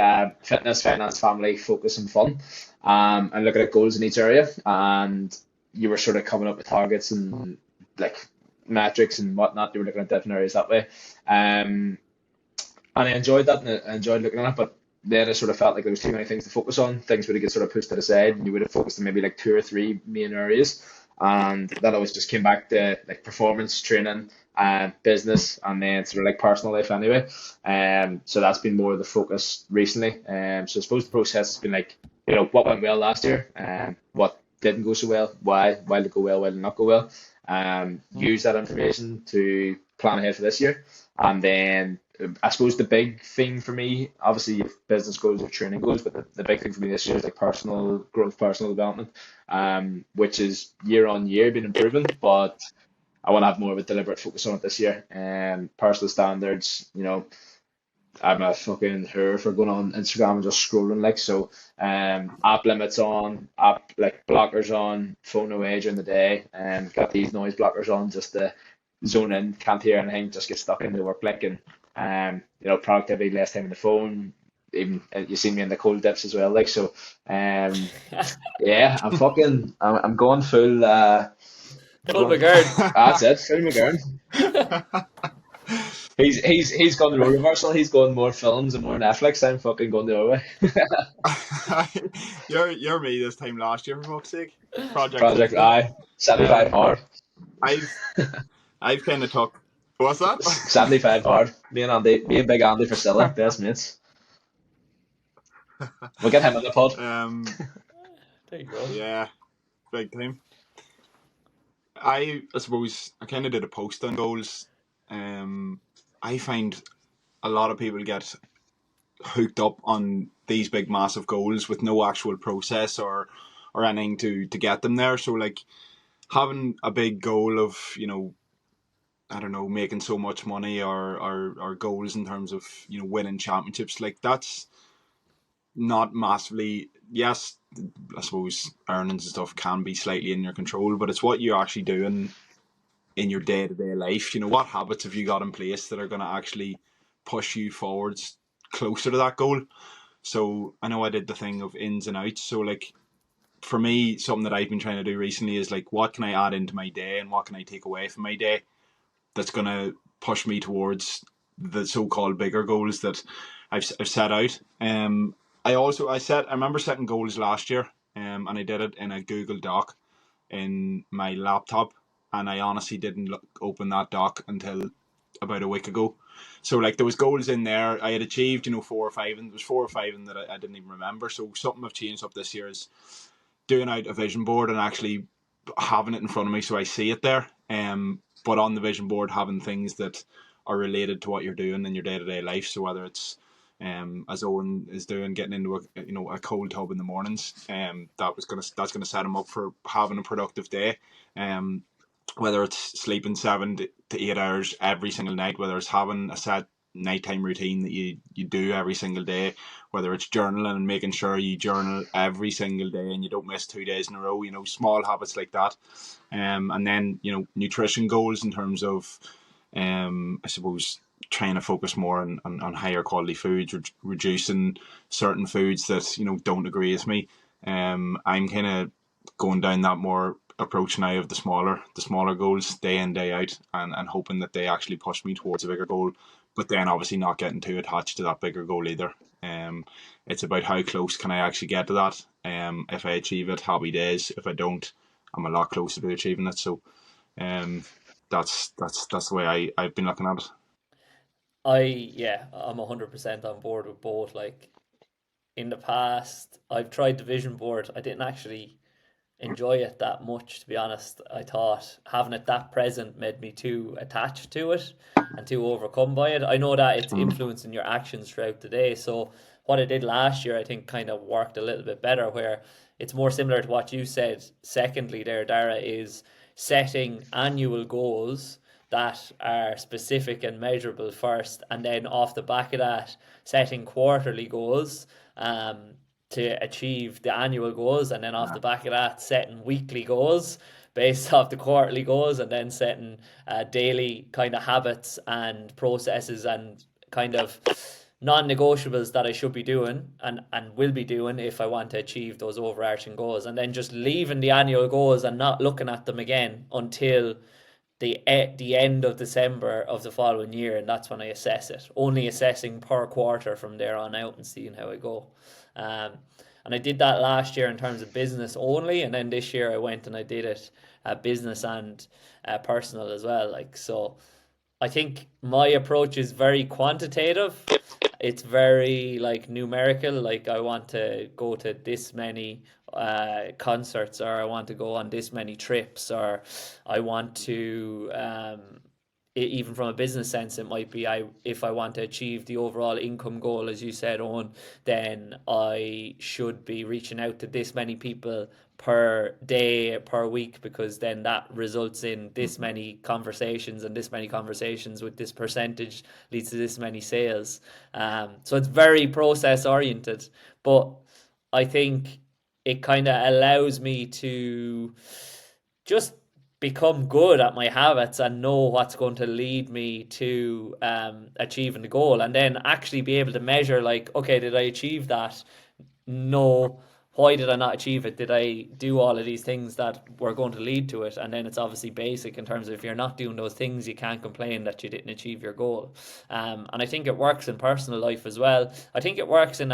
Speaker 2: fitness, finance, family, focus, and fun. And looking at goals in each area. And you were sort of coming up with targets and like metrics and whatnot. You were looking at different areas that way. And I enjoyed that and I enjoyed looking at it. But then I sort of felt like there was too many things to focus on. Things would get sort of pushed to the side, and you would have focused on maybe like 2 or 3 main areas. And that always just came back to like performance training and business, and then sort of like personal life anyway. So that's been more of the focus recently. So I suppose the process has been like, what went well last year, what didn't go so well, why did it go well, why did it not go well. Use that information to plan ahead for this year. And then I suppose the big thing for me, obviously you have business goals, you have training goals, but the big thing for me this year is like personal growth, personal development, which is year on year been improving, but I want to have more of a deliberate focus on it this year. Personal standards, I'm a fucking whore for going on Instagram and just scrolling like so. App limits on, app like blockers on, phone away during the day, and got these noise blockers on just to zone in, can't hear anything, just get stuck into work like and productivity, less time on the phone. Even you see me in the cold dips as well, like so. Yeah, I'm going full. I'm
Speaker 1: Full
Speaker 2: going.
Speaker 1: McGurn.
Speaker 2: That's it, Phil McGurn. He's gone the role reversal. He's going more films and more Netflix. I'm fucking going the other way.
Speaker 3: You're me this time last year, for fuck's sake. Project
Speaker 2: Project
Speaker 3: 50.
Speaker 2: I 75 hard.
Speaker 3: I've kind of took. What's that?
Speaker 2: 75 hard. Me and Big Andy for Silla, best mates. We'll get him on the pod.
Speaker 1: There you go.
Speaker 3: Yeah, big time. I suppose I kind of did a post on goals. I find a lot of people get hooked up on these big massive goals with no actual process or anything to get them there. So like having a big goal of, I don't know, making so much money or goals in terms of, winning championships, like that's not massively, yes, I suppose earnings and stuff can be slightly in your control, but it's what you're actually doing in your day-to-day life. What habits have you got in place that are going to actually push you forwards closer to that goal? So I know I did the thing of ins and outs. So like for me, something that I've been trying to do recently is like, what can I add into my day and what can I take away from my day that's going to push me towards the so-called bigger goals that I've set out. I remember setting goals last year, and I did it in a Google Doc in my laptop, and I honestly didn't open that doc until about a week ago. So like there was goals in there. I had achieved, 4 or 5, and there was 4 or 5 that I didn't even remember. So something I've changed up this year is doing out a vision board and actually having it in front of me so I see it there. But on the vision board, having things that are related to what you're doing in your day-to-day life. So whether it's as Owen is doing, getting into a cold tub in the mornings, that's gonna set him up for having a productive day. Whether it's sleeping 7 to 8 hours every single night, whether it's having a set nighttime routine that you do every single day, whether it's journaling and making sure you journal every single day and you don't miss 2 days in a row, small habits like that. And then, nutrition goals in terms of I suppose trying to focus more on higher quality foods, reducing certain foods that don't agree with me. I'm kind of going down that more approach now of the smaller goals day in day out, and hoping that they actually push me towards a bigger goal, but then obviously not getting too attached to that bigger goal either. It's about how close can I actually get to that. If I achieve it, happy days. If I don't, I'm a lot closer to achieving it. So um, that's the way I've been looking at it.
Speaker 1: Yeah, I'm 100% on board with both. Like in the past, I've tried the vision board. I didn't actually enjoy it that much, to be honest. I thought having it that present made me too attached to it and too overcome by it. I know that it's
Speaker 3: Mm.
Speaker 1: influencing your actions throughout the day. So what I did last year, I think, kind of worked a little bit better, where it's more similar to what you said. Secondly, there, Dara, is setting annual goals that are specific and measurable first, and then off the back of that, setting quarterly goals. To achieve the annual goals, and then off
Speaker 3: Yeah.
Speaker 1: the back of that, setting weekly goals based off the quarterly goals, and then setting daily kind of habits and processes and kind of non-negotiables that I should be doing and will be doing if I want to achieve those overarching goals, and then just leaving the annual goals and not looking at them again until the end of December of the following year, and that's when I assess it. Only assessing per quarter from there on out and seeing how I go. Um, and I did that last year in terms of business only, and then this year I went and I did it business and personal as well. Like so, I think my approach is very quantitative. It's very like numerical. Like I want to go to this many concerts, or I want to go on this many trips, or I want to even from a business sense, it might be if I want to achieve the overall income goal, as you said, Owen, then I should be reaching out to this many people per day, per week, because then that results in this many conversations, and this many conversations with this percentage leads to this many sales. So it's very process oriented, but I think it kind of allows me to just become good at my habits and know what's going to lead me to achieving the goal, and then actually be able to measure, like, okay, did I achieve that? No. Why did I not achieve it? Did I do all of these things that were going to lead to it? And then it's obviously basic in terms of, if you're not doing those things, you can't complain that you didn't achieve your goal. And I think it works in personal life as well. I think it works in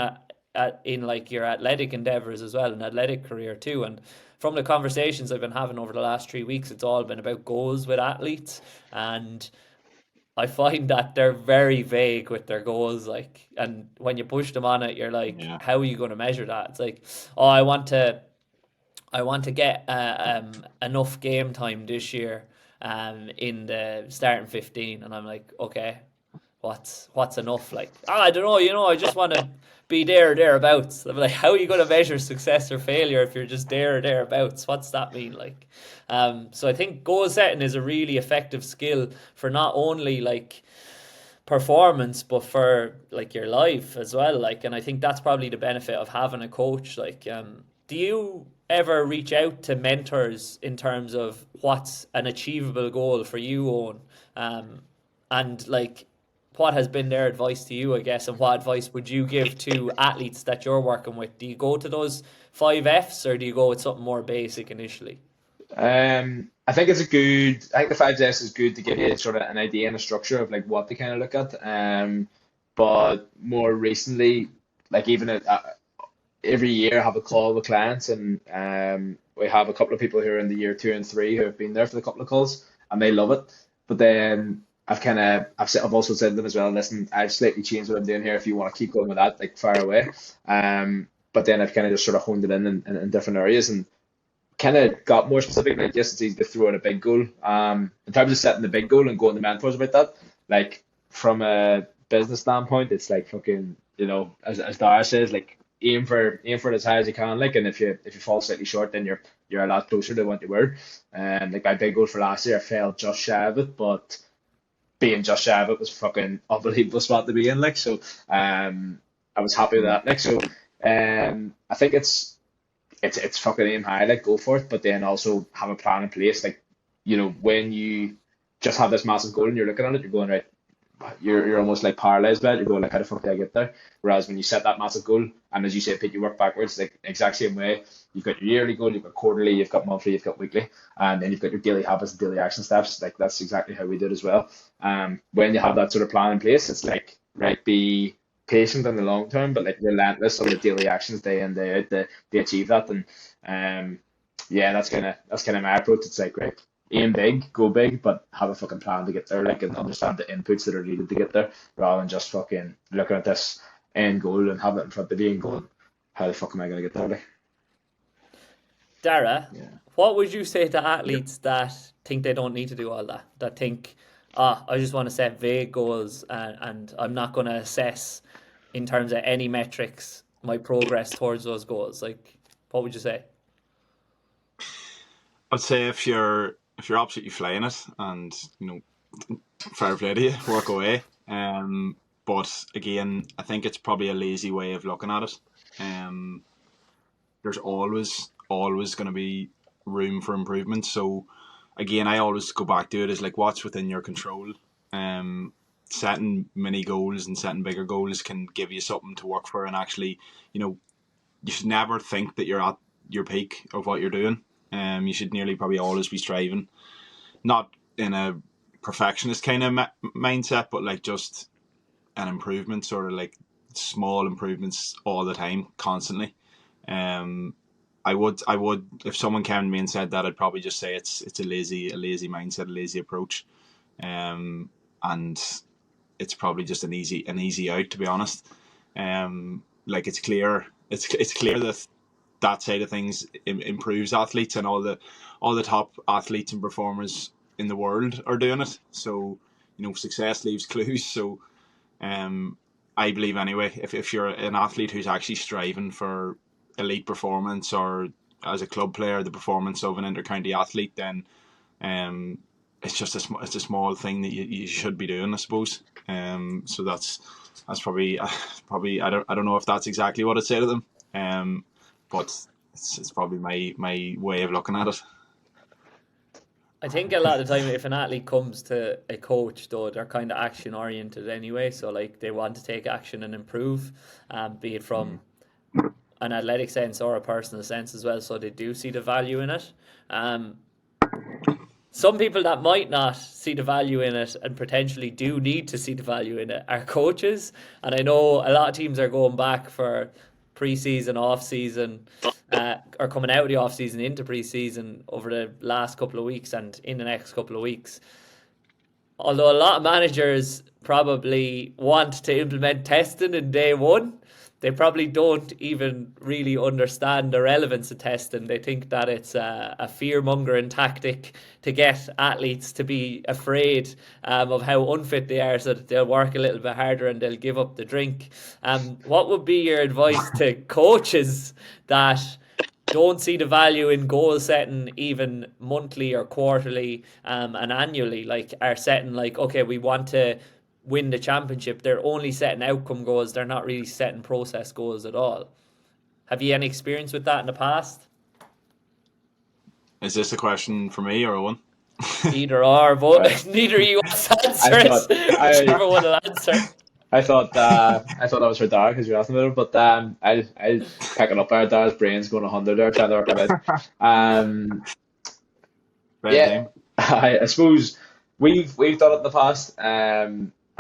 Speaker 1: like your athletic endeavors as well, an athletic career too. And from the conversations I've been having over the last 3 weeks, it's all been about goals with athletes, and I find that they're very vague with their goals. Like, and when you push them on it, you're like,
Speaker 3: Yeah.
Speaker 1: how are you going to measure that? It's like, oh, I want to get enough game time this year in the starting 15, and I'm like, okay, what's enough? Like, I don't know, I just want to be there or thereabouts. I'm like, how are you going to measure success or failure if you're just there or thereabouts? What's that mean? Like, so I think goal setting is a really effective skill for not only like performance, but for like your life as well. Like, and I think that's probably the benefit of having a coach. Like, do you ever reach out to mentors in terms of what's an achievable goal for you, Owen? And like, what has been their advice to you, I guess, and what advice would you give to athletes that you're working with? Do you go to those 5 Fs, or do you go with something more basic initially?
Speaker 2: I think it's a good. I think the 5S is good to give you sort of an idea and a structure of like what to kind of look at. But more recently, like even every year, I have a call with clients, and we have a couple of people who are in the year 2 and 3 who have been there for the couple of calls, and they love it. But then I've also said to them as well, listen, I've slightly changed what I'm doing here. If you want to keep going with that, like fire away. But then I've kind of just sort of honed it in different areas, and kind of got more specific. Like, yes, it's easy to throw in a big goal. In terms of setting the big goal and going to mentors about that, like from a business standpoint, it's like fucking, as Dara says, like aim for it as high as you can. Like, and if you fall slightly short, then you're a lot closer to what you were. And like my big goal for last year, I fell just shy of it, but being just shy of it was a fucking unbelievable spot to be in. Like, so I was happy with
Speaker 3: Mm.
Speaker 2: that. Like, so I think it's fucking aim high, like go for it, but then also have a plan in place. Like, when you just have this massive goal and you're looking at it, you're going, right, you're almost like paralyzed by it. You're going like, how the fuck did I get there? Whereas when you set that massive goal, and as you say, Pete, you work backwards, like exact same way. You've got your yearly goal, you've got quarterly, you've got monthly, you've got weekly, and then you've got your daily habits, daily action steps. Like that's exactly how we do it as well. When you have that sort of plan in place, it's like, right, be patient in the long term, but like relentless on the daily actions day in day out to achieve that. And yeah, that's kind of my approach. It's like, right, aim big, go big, but have a fucking plan to get there, like, and understand the inputs that are needed to get there, rather than just fucking looking at this end goal and having it in front of you and going, how the fuck am I gonna get there? Like,
Speaker 1: Dara,
Speaker 2: yeah.
Speaker 1: what would you say to athletes that think they don't need to do all that? That think, I just want to set vague goals and I'm not going to assess in terms of any metrics my progress towards those goals. Like, what would you say?
Speaker 3: I'd say if you're absolutely flying it, and fair play to you, work away. But again, I think it's probably a lazy way of looking at it. There's always going to be room for improvement. So again, I always go back to it as like what's within your control. Setting mini goals and setting bigger goals can give you something to work for, and actually, you should never think that you're at your peak of what you're doing. You should nearly probably always be striving, not in a perfectionist kind of mindset, but like just an improvement, sort of like small improvements all the time, constantly. I would, if someone came to me and said that, I'd probably just say it's a lazy mindset, a lazy approach, and it's probably just an easy out, to be honest. Like it's clear that side of things improves athletes, and all the top athletes and performers in the world are doing it. So success leaves clues. So I believe anyway, if you're an athlete who's actually striving for elite performance, or as a club player the performance of an inter-county athlete, then it's just it's a small thing that you should be doing, I suppose. So that's probably I don't know if that's exactly what I'd say to them. But it's probably my way of looking at it.
Speaker 1: I think a lot of the time, if an athlete comes to a coach, though, they're kind of action oriented anyway. So, like, they want to take action and improve, be it from an athletic sense or a personal sense as well. So they do see the value in it. Some people that might not see the value in it and potentially do need to see the value in it are coaches. And I know a lot of teams are going back for pre-season, off-season, or coming out of the off-season into pre-season over the last couple of weeks and in the next couple of weeks. Although a lot of managers probably want to implement testing in day one, they probably don't even really understand the relevance of testing. They think that it's a fear-mongering tactic to get athletes to be afraid of how unfit they are, so that they'll work a little bit harder and they'll give up the drink. What would be your advice to coaches that don't see the value in goal setting even monthly or quarterly and annually? Like, are setting like, okay, we want to win the championship, they're only setting outcome goals, they're not really setting process goals at all. Have you any experience with that in the past?
Speaker 3: Is this a question for me or Owen?
Speaker 1: Either or, but neither of you wants to answer it. Whichever one will answer.
Speaker 2: I thought that was for Dara because you're asking about it, but I'll pick it up there. Dara's brain's going 100 there, trying to work it out. Yeah, I suppose we've done it in the past.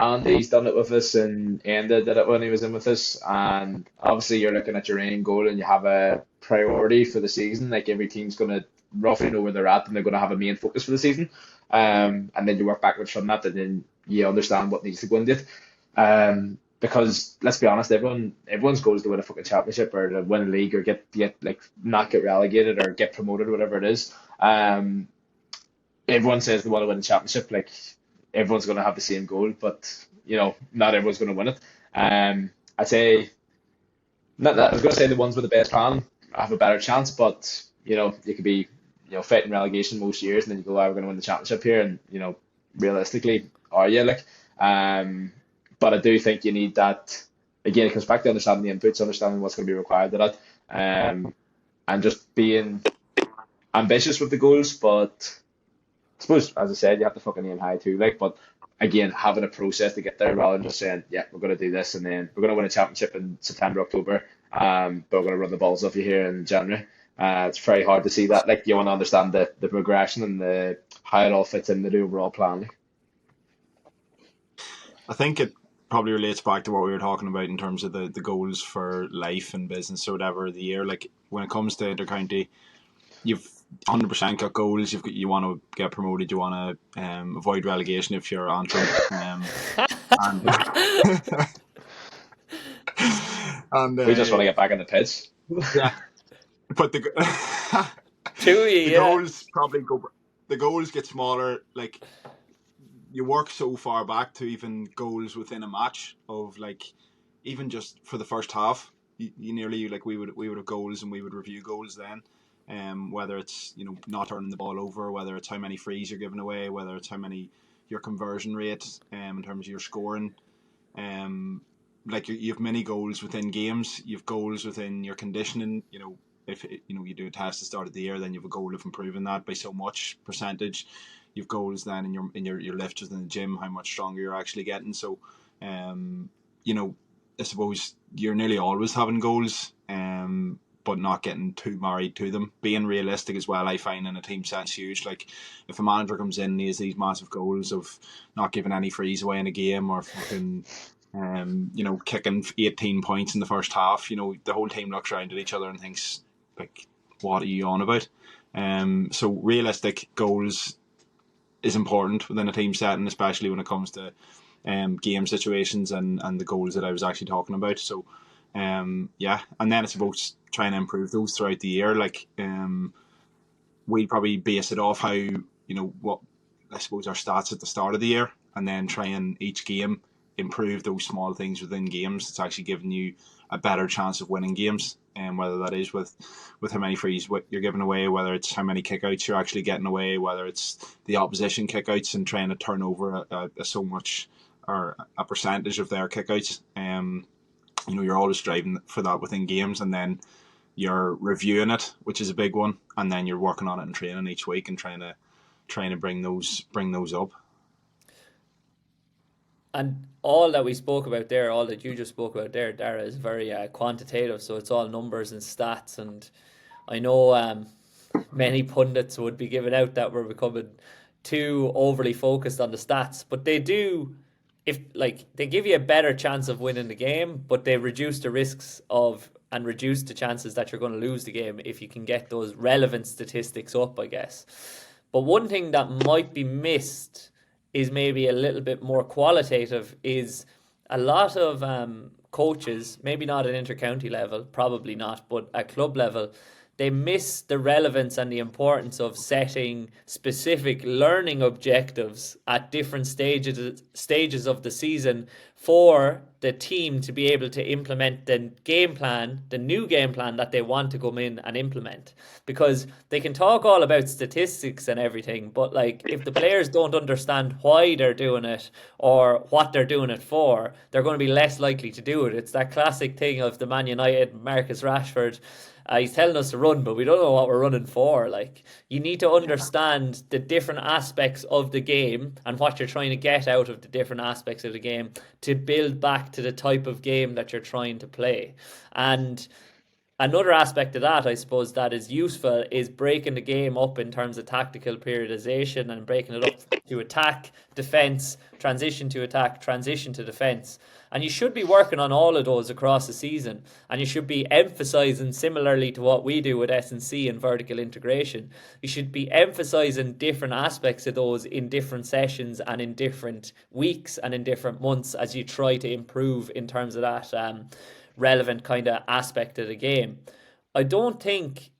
Speaker 2: Andy's done it with us, and Enda did it when he was in with us. And obviously, you're looking at your end goal, and you have a priority for the season. Like, every team's going to roughly know where they're at, and they're going to have a main focus for the season. And then you work backwards from that, and then you understand what needs to go into it. Because let's be honest, everyone's goal is to win a fucking championship, or to win a league, or get like not get relegated or get promoted, whatever it is. Everyone says they want to win a championship. Like, everyone's going to have the same goal, but not everyone's going to win it. I'd say I was going to say the ones with the best plan have a better chance, but you could be fighting relegation most years, and then you go, we're going to win the championship here, and realistically, are you like? But I do think you need that. Again, it comes back to understanding the inputs, understanding what's going to be required of that, and just being ambitious with the goals, but suppose, as I said, you have to fucking aim high too. Like, but again, having a process to get there rather than just saying, yeah, we're going to do this and then we're going to win a championship in September, October, but we're going to run the balls off you here in January. It's very hard to see that. Like, you want to understand the progression and the how it all fits into the overall plan. Like.
Speaker 3: I think it probably relates back to what we were talking about in terms of the goals for life and business or whatever the year. Like when it comes to intercounty, you've 100% got goals. You want to get promoted. You want to avoid relegation if you're Antrim. And, and
Speaker 2: We just want to get back in the pitch.
Speaker 3: yeah, but the
Speaker 1: Chewy,
Speaker 3: the goals probably go. The goals get smaller. Like you work so far back to even goals within a match of like even just for the first half. You nearly like we would have goals and we would review goals then. Whether it's not turning the ball over, whether it's how many frees you're giving away, whether it's how many your conversion rate in terms of your scoring, like you have many goals within games. You have goals within your conditioning. If you do a test at the start of the year, then you have a goal of improving that by so much percentage. You have goals then in your lift within the gym, how much stronger you're actually getting. So, I suppose you're nearly always having goals. But not getting too married to them. Being realistic as well, I find in a team set's huge. Like if a manager comes in and he has these massive goals of not giving any frees away in a game or fucking kicking 18 points in the first half, the whole team looks around at each other and thinks like, what are you on about? So realistic goals is important within a team setting, especially when it comes to game situations and the goals that I was actually talking about. So and then it's about trying to improve those throughout the year. Like we probably base it off how what I suppose our stats at the start of the year, and then try and each game improve those small things within games. It's actually giving you a better chance of winning games, and whether that is with how many frees you're giving away, whether it's how many kickouts you're actually getting away, whether it's the opposition kickouts and trying to turn over a so much or a percentage of their kickouts. You're always striving for that within games, and then you're reviewing it, which is a big one, and then you're working on it in training each week and trying to bring those up.
Speaker 1: And all that we spoke about there, all that you just spoke about there, Dara, is very quantitative. So it's all numbers and stats. And I know many pundits would be giving out that we're becoming too overly focused on the stats, but they do. If they give you a better chance of winning the game, but they reduce the risks of and reduce the chances that you're going to lose the game if you can get those relevant statistics up, I guess. But one thing that might be missed is maybe a little bit more qualitative. Is a lot of coaches, maybe not at intercounty level, probably not, but at club level, they miss the relevance and the importance of setting specific learning objectives at different stages of the season for the team to be able to implement the game plan, the new game plan that they want to come in and implement. Because they can talk all about statistics and everything, but if the players don't understand why they're doing it or what they're doing it for, they're going to be less likely to do it. It's that classic thing of the Man United Marcus Rashford. He's telling us to run, but we don't know what we're running for. You need to understand the different aspects of the game and what you're trying to get out of the different aspects of the game to build back to the type of game that you're trying to play. And another aspect of that, I suppose, that is useful is breaking the game up in terms of tactical periodization and breaking it up to attack, defense, transition to attack, transition to defense. And you should be working on all of those across the season. And you should be emphasizing, similarly to what we do with S&C and vertical integration, you should be emphasizing different aspects of those in different sessions and in different weeks and in different months as you try to improve in terms of that relevant kind of aspect of the game. I don't think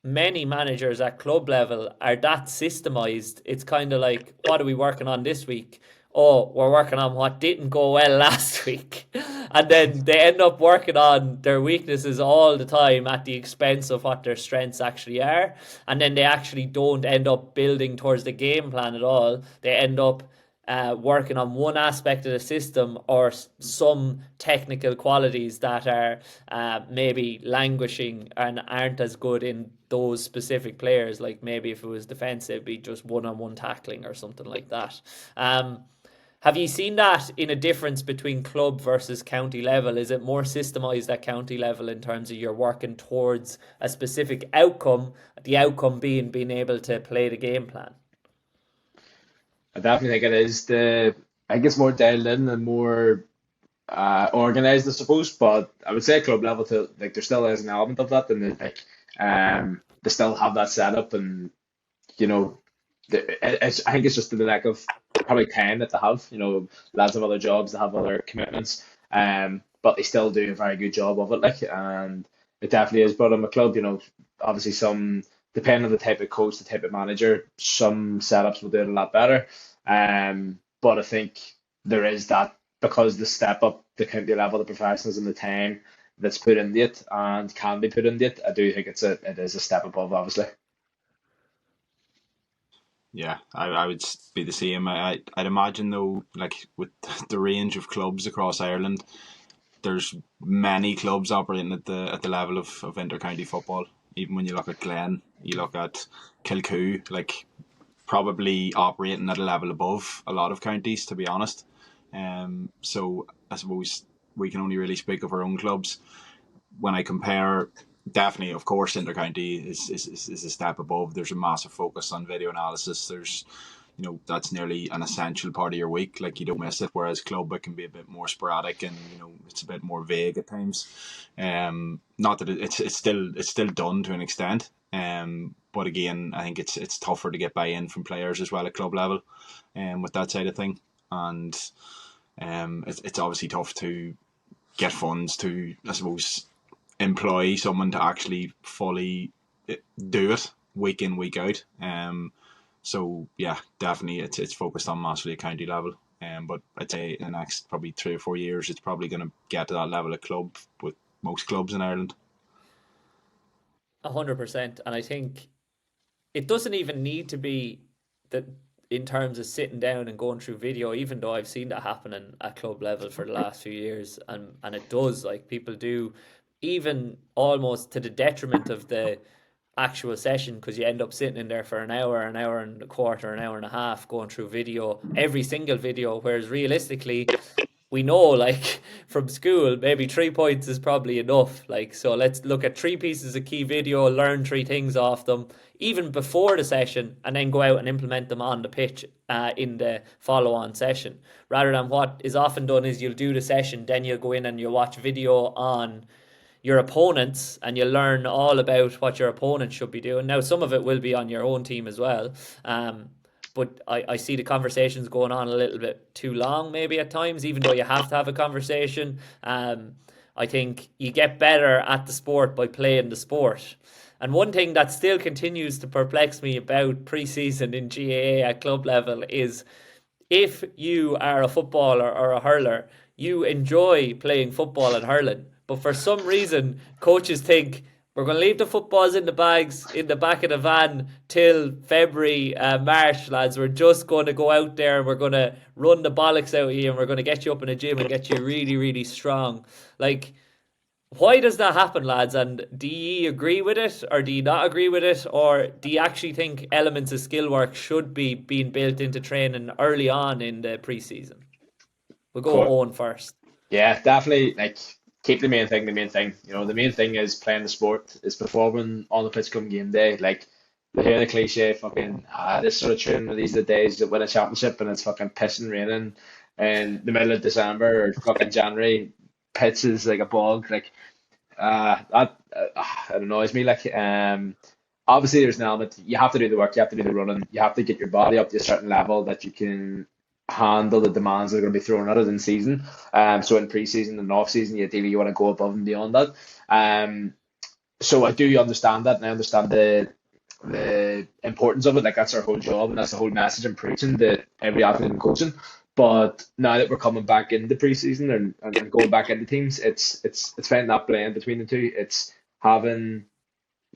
Speaker 1: many managers at club level are that systemized. It's kind of like, what are we working on this week? Oh, we're working on what didn't go well last week. And then they end up working on their weaknesses all the time at the expense of what their strengths actually are. And then they actually don't end up building towards the game plan at all. They end up working on one aspect of the system, or some technical qualities that are maybe languishing and aren't as good in those specific players. Like maybe if it was defense, it'd be just one-on-one tackling or something like that. Have you seen that in a difference between club versus county level? Is it more systemized at county level in terms of you're working towards a specific outcome, the outcome being able to play the game plan?
Speaker 2: I definitely think it is I think it's more dialed in and more organized, I suppose. But I would say club level to like there still is an element of that, and they still have that setup, and you know, I think it's just the lack of probably time that they have. You know, lads have other jobs, they have other commitments, but they still do a very good job of it. Like, and it definitely is. But on the club, you know, obviously some depending on the type of coach, the type of manager, some setups will do it a lot better. But I think there is that because the step up, the county level, the professionalism, the time that's put into it and can be put into it, I do think it is a step above, obviously.
Speaker 3: Yeah, I would be the same. I'd imagine though, like with the range of clubs across Ireland, there's many clubs operating at the level of inter-county football. Even when you look at Glen, you look at Kilcoo, like probably operating at a level above a lot of counties, to be honest. So I suppose we can only really speak of our own clubs. When I compare, definitely, of course, intercounty is a step above. There's a massive focus on video analysis. There's, that's nearly an essential part of your week. Like you don't miss it. Whereas club, it can be a bit more sporadic and it's a bit more vague at times. Not that it's still done to an extent. But again, I think it's tougher to get buy-in from players as well at club level, with that side of thing. And it's obviously tough to get funds to, I suppose, employ someone to actually fully do it week in, week out. So yeah, definitely it's focused on massively at county level. But I'd say in the next probably 3 or 4 years, it's probably going to get to that level of club with most clubs in Ireland.
Speaker 1: 100%. And I think it doesn't even need to be that in terms of sitting down and going through video, even though I've seen that happening at club level for the last few years, and it does, like people do, even almost to the detriment of the actual session, because you end up sitting in there for an hour and a quarter, an hour and a half going through video, every single video, whereas realistically we know, like from school, maybe 3 points is probably enough. Like, so let's look at 3 pieces of key video, learn 3 things off them, even before the session, and then go out and implement them on the pitch in the follow-on session. Rather than what is often done is you'll do the session, then you'll go in and you'll watch video on your opponents and you'll learn all about what your opponent should be doing. Now, some of it will be on your own team as well. But I see the conversations going on a little bit too long, maybe at times, even though you have to have a conversation. I think you get better at the sport by playing the sport. And one thing that still continues to perplex me about pre-season in GAA at club level is if you are a footballer or a hurler, you enjoy playing football and hurling. But for some reason, coaches think we're going to leave the footballs in the bags in the back of the van till February, March, lads. We're just going to go out there and we're going to run the bollocks out of you and we're going to get you up in the gym and get you really, really strong. Like, why does that happen, lads? And do you agree with it or do you not agree with it? Or do you actually think elements of skill work should be being built into training early on in the preseason? We'll go
Speaker 2: Cool.
Speaker 1: Owen first.
Speaker 2: Yeah, definitely. Like, keep the main thing the main thing. You know, the main thing is playing the sport, is performing on the pitch come game day. Like, you hear the cliche, fucking, this sort of training, these are the days that win a championship and it's fucking pissing raining in the middle of December or fucking January. Pitch is like a bog. Like, it annoys me. Like, obviously there's an element. You have to do the work. You have to do the running. You have to get your body up to a certain level that you can handle the demands that are going to be thrown at it in season. So in pre-season and off-season, ideally you want to go above and beyond that. So I do understand that, and I understand the importance of it. Like that's our whole job, and that's the whole message I'm preaching to every athlete and coaching. But now that we're coming back into pre-season and going back into teams, it's finding that blend between the two. It's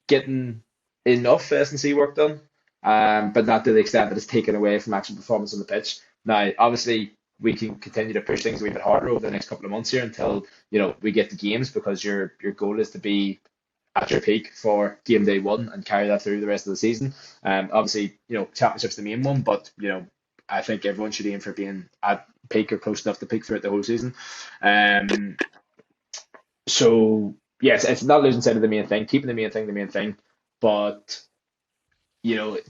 Speaker 2: getting enough S&C work done, but not to the extent that it's taken away from actual performance on the pitch. Now, obviously, we can continue to push things a wee bit harder over the next couple of months here until we get the games, because your goal is to be at your peak for game day one and carry that through the rest of the season. Obviously, championship's the main one, but I think everyone should aim for being at peak or close enough to peak throughout the whole season. So yes, it's not losing sight of the main thing, keeping the main thing, but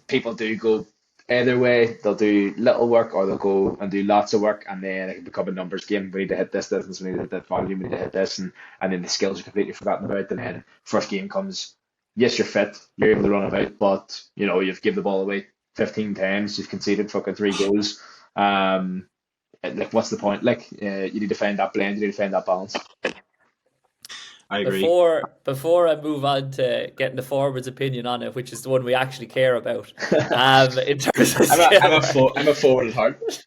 Speaker 2: people do go either way. They'll do little work or they'll go and do lots of work, and then it can become a numbers game. We need to hit this distance, we need to hit that volume, we need to hit this, and then the skills are completely forgotten about. And then first game comes, yes, you're fit, you're able to run about, but you've given the ball away 15 times, you've conceded fucking 3 goals. Like, what's the point? Like, you need to find that blend, you need to find that balance.
Speaker 3: I agree.
Speaker 1: Before I move on to getting the forward's opinion on it, which is the one we actually care about, in terms of
Speaker 2: I'm a forward at heart.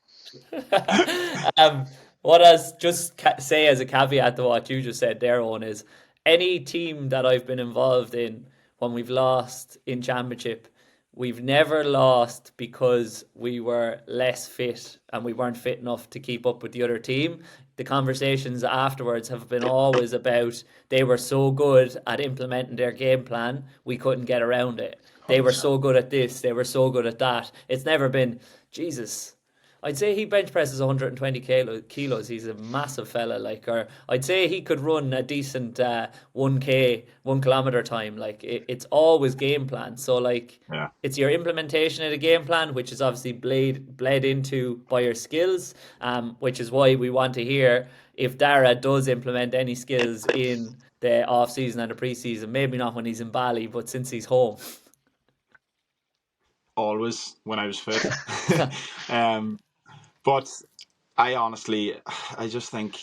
Speaker 1: What I just say as a caveat to what you just said there, Owen, is any team that I've been involved in when we've lost in championship, we've never lost because we were less fit and we weren't fit enough to keep up with the other team. The conversations afterwards have been always about they were so good at implementing their game plan, we couldn't get around it. They were so good at this, they were so good at that. It's never been, Jesus, I'd say he bench presses 120 kilos. He's a massive fella. Or I'd say he could run a decent 1K, 1 kilometer time. It's always game plan. So it's your implementation of the game plan, which is obviously bled into by your skills, which is why we want to hear if Dara does implement any skills in the off season and the pre-season. Maybe not when he's in Bali, but since he's home.
Speaker 3: Always when I was fit. But I just think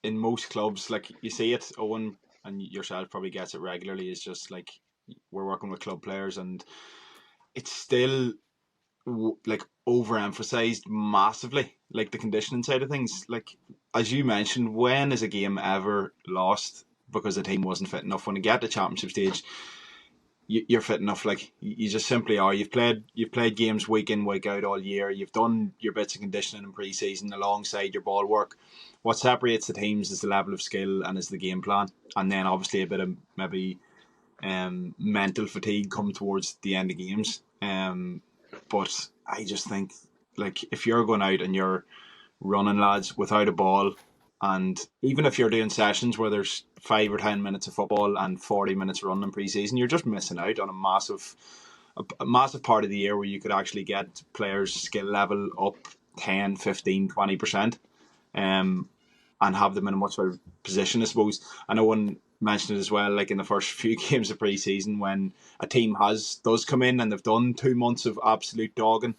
Speaker 3: in most clubs, like you see it, Owen and yourself probably gets it regularly, is just like we're working with club players and it's still overemphasized massively, like the conditioning side of things. Like, as you mentioned, when is a game ever lost because the team wasn't fit enough? When you get to championship stage, you're fit enough. Like, you just simply are. You've played games week in, week out all year. You've done your bits of conditioning in pre-season alongside your ball work. What separates the teams is the level of skill and is the game plan, and then obviously a bit of maybe mental fatigue come towards the end of games. But I just think, like, if you're going out and you're running, lads, without a ball, and even if you're doing sessions where there's 5 or 10 minutes of football and 40 minutes running in pre-season, you're just missing out on a massive part of the year where you could actually get players' skill level up 10, 15, 20%, and have them in a much better position, I suppose. I know one mentioned it as well, like in the first few games of pre-season, when a team does come in and they've done 2 months of absolute dogging,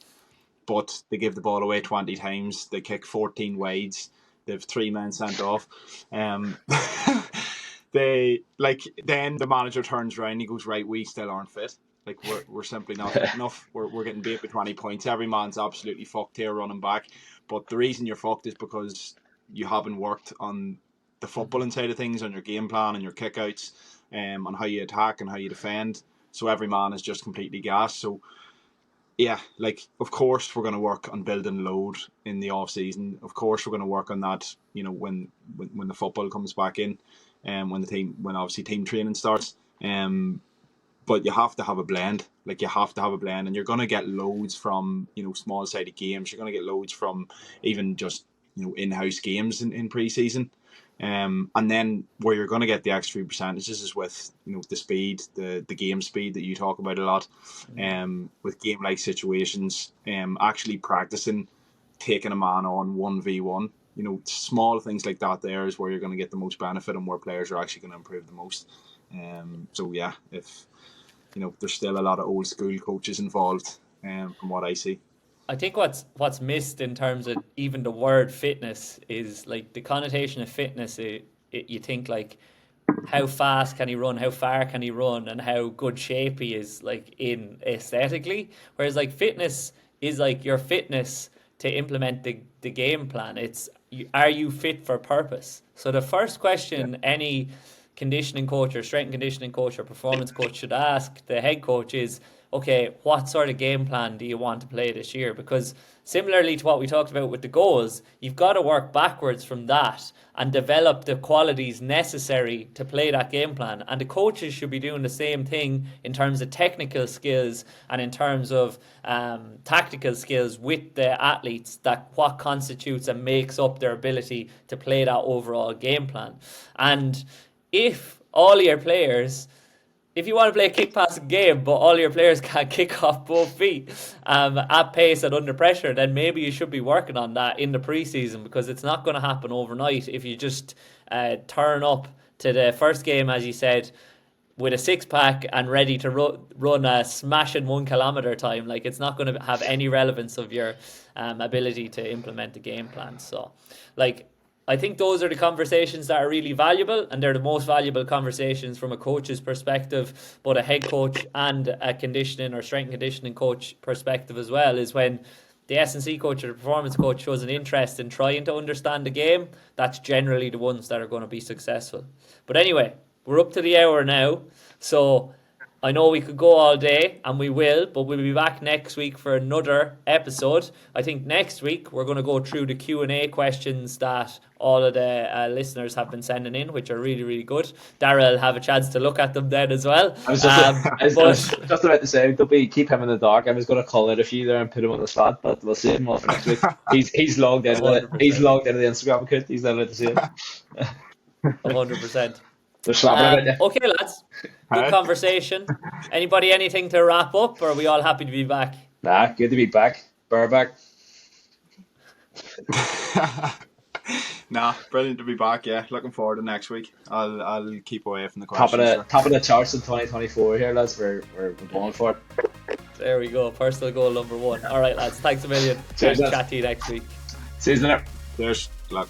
Speaker 3: but they give the ball away 20 times, they kick 14 wides, they have 3 men sent off. Then the manager turns around and he goes, right, we still aren't fit. Like, we're simply not fit enough. We're getting beat by 20 points. Every man's absolutely fucked here running back. But the reason you're fucked is because you haven't worked on the footballing side of things, on your game plan and your kickouts, on how you attack and how you defend. So every man is just completely gassed. So yeah, like, of course we're going to work on building load in the off season. Of course we're going to work on that, when the football comes back in, and when obviously team training starts. But you have to have a blend. Like, you have to have a blend, and you're going to get loads from small sided games. You're going to get loads from even just in-house games in pre-season. And then where you're going to get the extra few percentages is with the speed, the game speed that you talk about a lot, with game like situations, actually practicing taking a man on 1v1. Small things like that there is where you're going to get the most benefit and where players are actually going to improve the most. So yeah, if there's still a lot of old school coaches involved, from what I see.
Speaker 1: I think what's missed in terms of even the word fitness is like the connotation of fitness. You think like how fast can he run, how far can he run, and how good shape he is like in aesthetically. Whereas like fitness is like your fitness to implement the game plan. Are you fit for purpose? So the first question any conditioning coach or strength and conditioning coach or performance coach should ask the head coach is, okay, what sort of game plan do you want to play this year? Because similarly to what we talked about with the goals, you've got to work backwards from that and develop the qualities necessary to play that game plan. And the coaches should be doing the same thing in terms of technical skills and in terms of tactical skills with the athletes, that what constitutes and makes up their ability to play that overall game plan. And if all your players, if you want to play a kick passing game, but all your players can't kick off both feet at pace and under pressure, then maybe you should be working on that in the preseason, because it's not going to happen overnight if you just turn up to the first game, as you said, with a six-pack and ready to run a smashing 1 kilometer time. Like, it's not going to have any relevance of your ability to implement the game plan. So, like, I think those are the conversations that are really valuable, and they're the most valuable conversations from a coach's perspective, but a head coach and a conditioning or strength and conditioning coach perspective as well, is when the S&C coach or the performance coach shows an interest in trying to understand the game. That's generally the ones that are going to be successful. But anyway, we're up to the hour now, so I know we could go all day, and we will, but we'll be back next week for another episode. I think next week we're going to go through the Q&A questions that all of the listeners have been sending in, which are really, really good. Darrell will have a chance to look at them then as well.
Speaker 2: I was just about to say, keep him in the dark. I was going to call out a few there and put him on the spot, but we'll save him all for next week. He's logged into the Instagram account. He's not allowed to see it.
Speaker 1: 100%.
Speaker 2: Okay,
Speaker 1: lads. Good conversation. Anybody anything to wrap up, or are we all happy to be back?
Speaker 2: Nah, good to be back. Bareback.
Speaker 3: Nah, brilliant to be back. Yeah, looking forward to next week. I'll keep away from the questions.
Speaker 2: Top of the charts in 2024 here, lads. We're going for it.
Speaker 1: There we go. Personal goal number 1. All right, lads. Thanks a million.
Speaker 2: Cheers,
Speaker 1: Chat to you next week.
Speaker 2: See you later.
Speaker 3: Cheers. Luck.